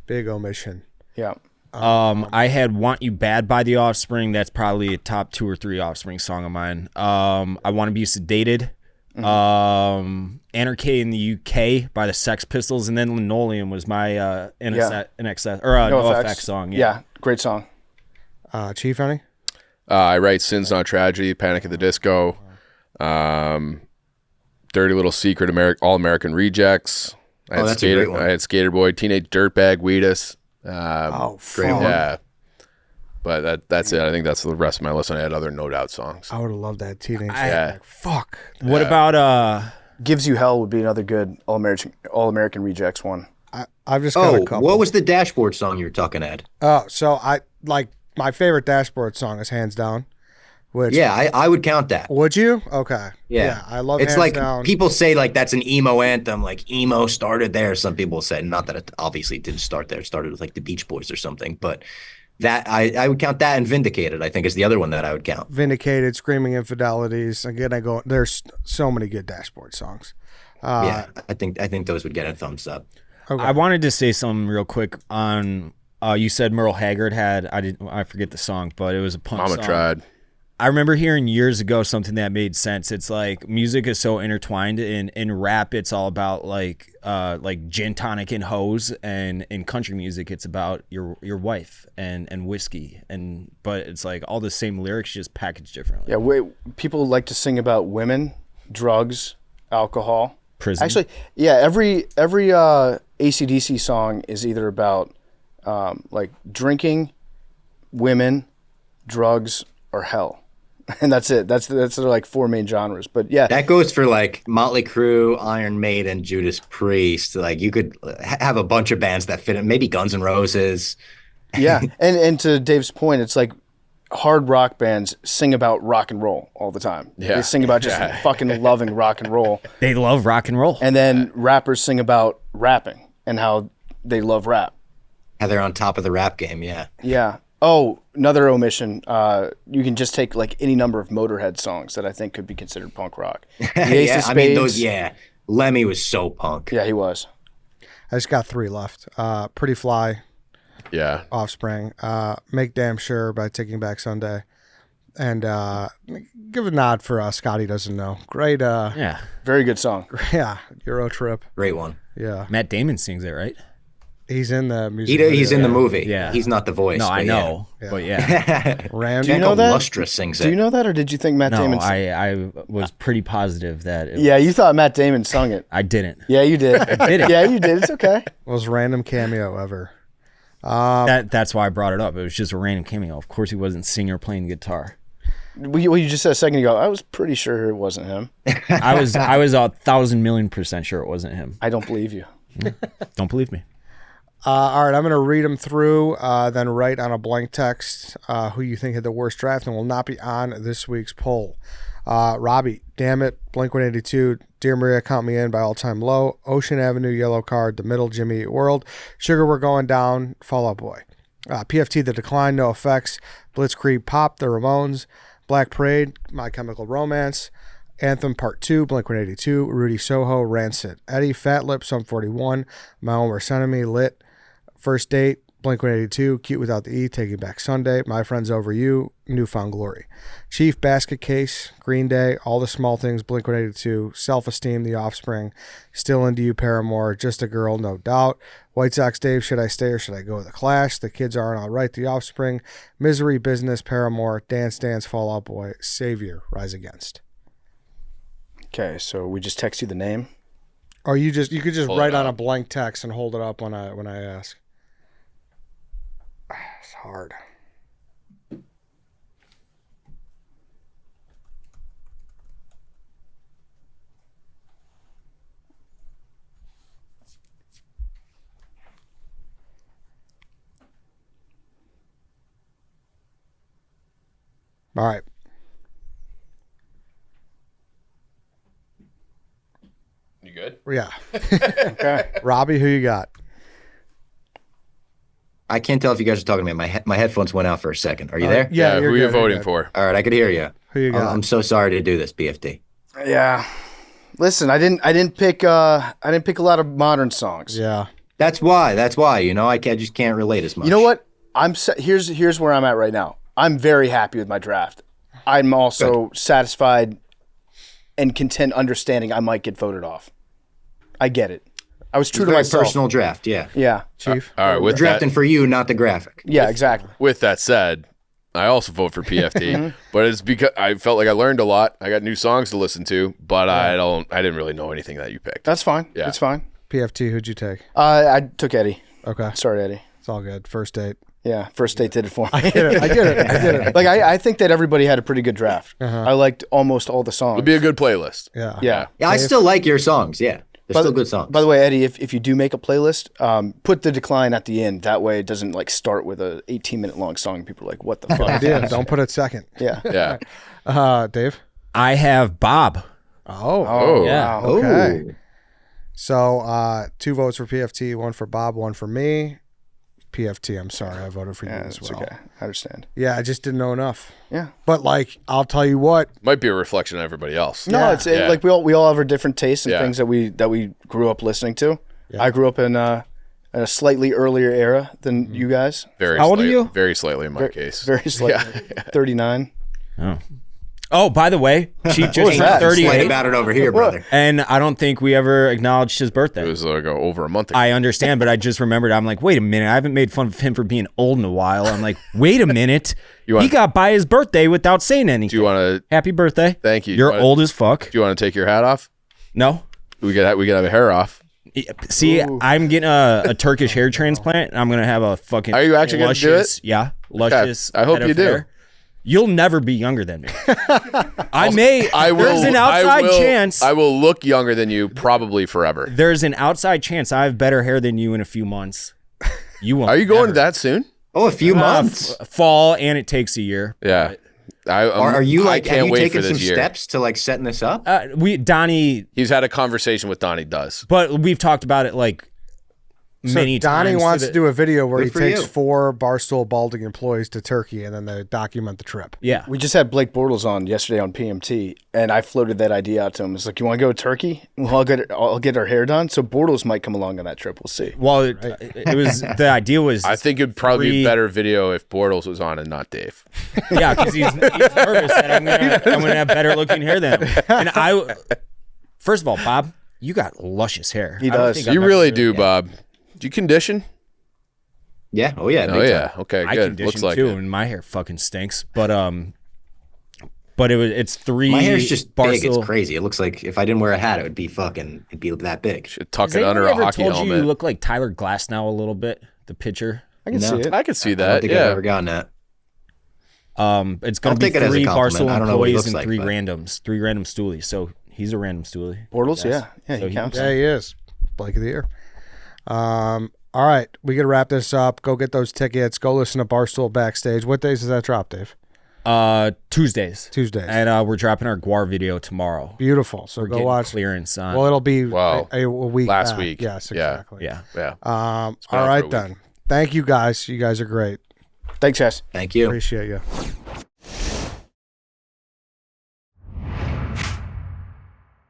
Big omission. Yeah. I had Want You Bad by The Offspring. That's probably a top 2 or 3 Offspring song of mine. I Want to Be Sedated. Anarchy in the UK by the Sex Pistols, and then Linoleum was my NoFX song. Yeah, great song. Chief, any? I Write Sins Not Tragedy, Panic at the Disco, Dirty Little Secret, All American Rejects. That's a great one. I had Skater Boy, Teenage Dirtbag, Weedus. Great one. Yeah. But that's it. I think that's the rest of my list. And I had other No Doubt songs. I would have loved that teenage. Yeah. Fuck. What about Gives You Hell would be another good All American Rejects one. I've just got a couple. What was the Dashboard song you were talking at? So I like my favorite Dashboard song is Hands Down. Which I would count that. Would you? Okay. Yeah, I love. It's Hands like Down. people say like that's an emo anthem. Like emo started there. Some people say not that it obviously didn't start there. It started with like the Beach Boys or something. But that I would count that, and Vindicated I think is the other one that I would count. Vindicated, Screaming Infidelities. Again, there's so many good Dashboard songs. I think those would get a thumbs up. Okay. I wanted to say something real quick on you said Merle Haggard had I forget the song, but it was a punk Mama song. Tried. I remember hearing years ago something that made sense. It's like music is so intertwined. In rap, it's all about like gin tonic and hoes, and in country music, it's about your wife and whiskey. But it's like all the same lyrics, just packaged differently. Yeah, people like to sing about women, drugs, alcohol. Prison. Actually, yeah, every AC/DC song is either about like drinking, women, drugs, or hell. And that's it. That's like 4 main genres. But yeah, That goes for like Motley Crue, Iron Maiden, Judas Priest. Like you could have a bunch of bands that fit in. Maybe Guns N' Roses. yeah. And to Dave's point, it's like hard rock bands sing about rock and roll all the time. Yeah. They sing about just fucking loving rock and roll. They love rock and roll. And then rappers sing about rapping and how they love rap. How they're on top of the rap game. Yeah. Yeah. Oh, another omission. You can just take like any number of Motorhead songs that I think could be considered punk rock. The Ace Yeah. of I mean, Spades. yeah. Lemmy was so punk. Yeah, he was. I just got 3 left. Pretty Fly, Yeah. Offspring. Make Damn Sure by Taking Back Sunday. And give a nod for Scotty Doesn't Know. Great. Yeah. Very good song. Yeah. Euro Trip. Great one. Yeah. Matt Damon sings it, right? He's in the music video. He's in the movie. Yeah. He's not the voice. No, but I know. But yeah. Yeah. Rand. Do you know that? Lustrous sings it. Do you know that, or did you think Matt No, Damon? I was pretty positive that it Yeah, you thought Matt Damon sung it. I didn't. Yeah, you did. didn't. Yeah, you did. It's okay. Most random cameo ever. That's why I brought it up. It was just a random cameo. Of course he wasn't singing or playing guitar. Well, you just said a second ago. I was pretty sure it wasn't him. I was 1,000,000,000% sure it wasn't him. I don't believe you. Don't believe me. All right, I'm going to read them through, then write on a blank text who you think had the worst draft and will not be on this week's poll. Robbie, Damn It, Blink-182, Dear Maria, Count Me In by All Time Low, Ocean Avenue, Yellow Card, The Middle, Jimmy Eat World, Sugar We're Going Down, Fall Out Boy. PFT, The Decline, No Effects, Blitzkrieg Pop, The Ramones, Black Parade, My Chemical Romance, Anthem Part 2, Blink-182, Rudy Soho, Rancid, Eddie, Fat Lip, Sum 41, My Own Worst Enemy, Lit, First Date, Blink-182, Cute Without the E, Taking Back Sunday, My Friends Over You, Newfound Glory. Chief, Basket Case, Green Day, All the Small Things, Blink-182, Self-Esteem, The Offspring, Still Into You, Paramore, Just a Girl, No Doubt, White Sox Dave, Should I Stay or Should I Go with The Clash, The Kids Aren't Alright, The Offspring, Misery Business, Paramore, Dance Dance, Fall Out Boy, Savior, Rise Against. Okay, so we just text you the name. Or you could just Hold write it on a up. blank text and hold it up when I ask. It's hard. All right. You good? Yeah. Okay. Robbie, who you got? I can't tell if you guys are talking to me. My headphones went out for a second. Are you there? Yeah, who you're are you good, you're voting good. for? All right, I could hear you. Who you got? I'm so sorry to do this, PFT. Yeah. Listen, I didn't pick a lot of modern songs. Yeah. That's why. You know, I just can't relate as much. You know what? Here's where I'm at right now. I'm very happy with my draft. I'm also satisfied and content, understanding I might get voted off. I get it. I was true to Very myself. personal draft. Yeah. Yeah. Chief. All right, We're drafting for you, not the graphic. Yeah. Exactly. with that said, I also vote for PFT, but it's because I felt like I learned a lot. I got new songs to listen to, but I didn't really know anything that you picked. That's fine. Yeah. It's fine. PFT, who'd you take? I took Eddie. Okay. Sorry, Eddie. It's all good. First date. Yeah. First date did it for me. I get it. Like I think that everybody had a pretty good draft. I liked almost all the songs. It'd be a good playlist. Yeah. Yeah. Yeah, I still like your songs. Yeah. They're still good songs. By the way, Eddie, if you do make a playlist, put The Decline at the end. That way it doesn't like start with a 18-minute long song and people are like, what the fuck? Yeah. Don't put it second. Yeah. Yeah. Dave. I have Bob. Oh. Yeah. Wow. Okay. Ooh. So 2 votes for PFT, 1 for Bob, 1 for me. PFT, I'm sorry. I voted for you Yeah, as it's well. okay. I understand. Yeah, I just didn't know enough. Yeah. But like, I'll tell you what. Might be a reflection of everybody else. No, Yeah. it's Yeah. like we all have our different tastes and Yeah. things that we grew up listening to. Yeah. I grew up in a slightly earlier era than you guys. Very How old are slight- you? Very slightly in my case. Very slightly. 39. Oh, by the way, Chief just was turned that? Slate 38, about it over here, brother. and I don't think we ever acknowledged his birthday. It was like over a month ago. I understand, but I just remembered. I'm like, wait a minute. I haven't made fun of him for being old in a while. I'm like, wait a minute. You want- He got by his birthday without saying anything. Do you want to? Happy birthday. Thank you. You're Do you wanna- old as fuck. Do you want to take your hat off? No? We could have a hair off. See, I'm getting a Turkish hair transplant. And I'm gonna have a fucking. Are you actually gonna do it? Yeah, luscious. I hope head you of do. hair. You'll never be younger than me. There's an outside chance. I will look younger than you probably forever. There's an outside chance I have better hair than you in a few months. You won't. Are you going that soon? Oh, a few months. Fall, and it takes a year. Yeah. Are you like? can't Have you wait taken for some this year. steps to like setting this up? Donnie, He's had a conversation with Donnie Does. but we've talked about it like many Donnie times. wants to do a video where Good he for takes you. 4 Barstool balding employees to Turkey and then they document the trip. Yeah. We just had Blake Bortles on yesterday on PMT, and I floated that idea out to him. It's like, you want to go to Turkey? Well, I'll get our hair done. So Bortles might come along on that trip. We'll see. Well, it was the idea was. I think it'd probably be three- a better video if Bortles was on and not Dave. Yeah, because he's nervous that I'm gonna have better looking hair than him. And first of all, Bob, you got luscious hair. He I don't does. think You I've really ever- do, Bob. Do you condition? Yeah. Oh yeah. Oh big yeah. time. Okay. I Good. condition Looks like too, it. and my hair fucking stinks. But it's 3. My hair's just big. Barstool. It's crazy. It looks like if I didn't wear a hat, it'd be that big. Should tuck Has it under anyone a ever hockey told you helmet. you look like Tyler Glass now a little bit? The picture. I can No. see it. I could see I don't that. think I've ever gotten that. It's gonna I'll be take it as a 3 compliment. Barstool I don't know what he employees looks and like, 3 but- randoms, 3 random stoolies. So he's a random stoolie. Bortles, Yes. yeah, So he counts. Yeah, he is. Blake of the Year. All right, we got to wrap this up. Go get those tickets. Go listen to Barstool Backstage. What days does that drop, Dave? Tuesdays. Tuesdays. And we're dropping our Guar video tomorrow. Beautiful. So We're go getting watch. clearance on. Well, it'll be Wow. a week Last back. week. Yes, Yeah. exactly. yeah. Yeah. All been out right for a then. Thank you guys. You guys are great. Thanks, guys. Thank you. Appreciate you.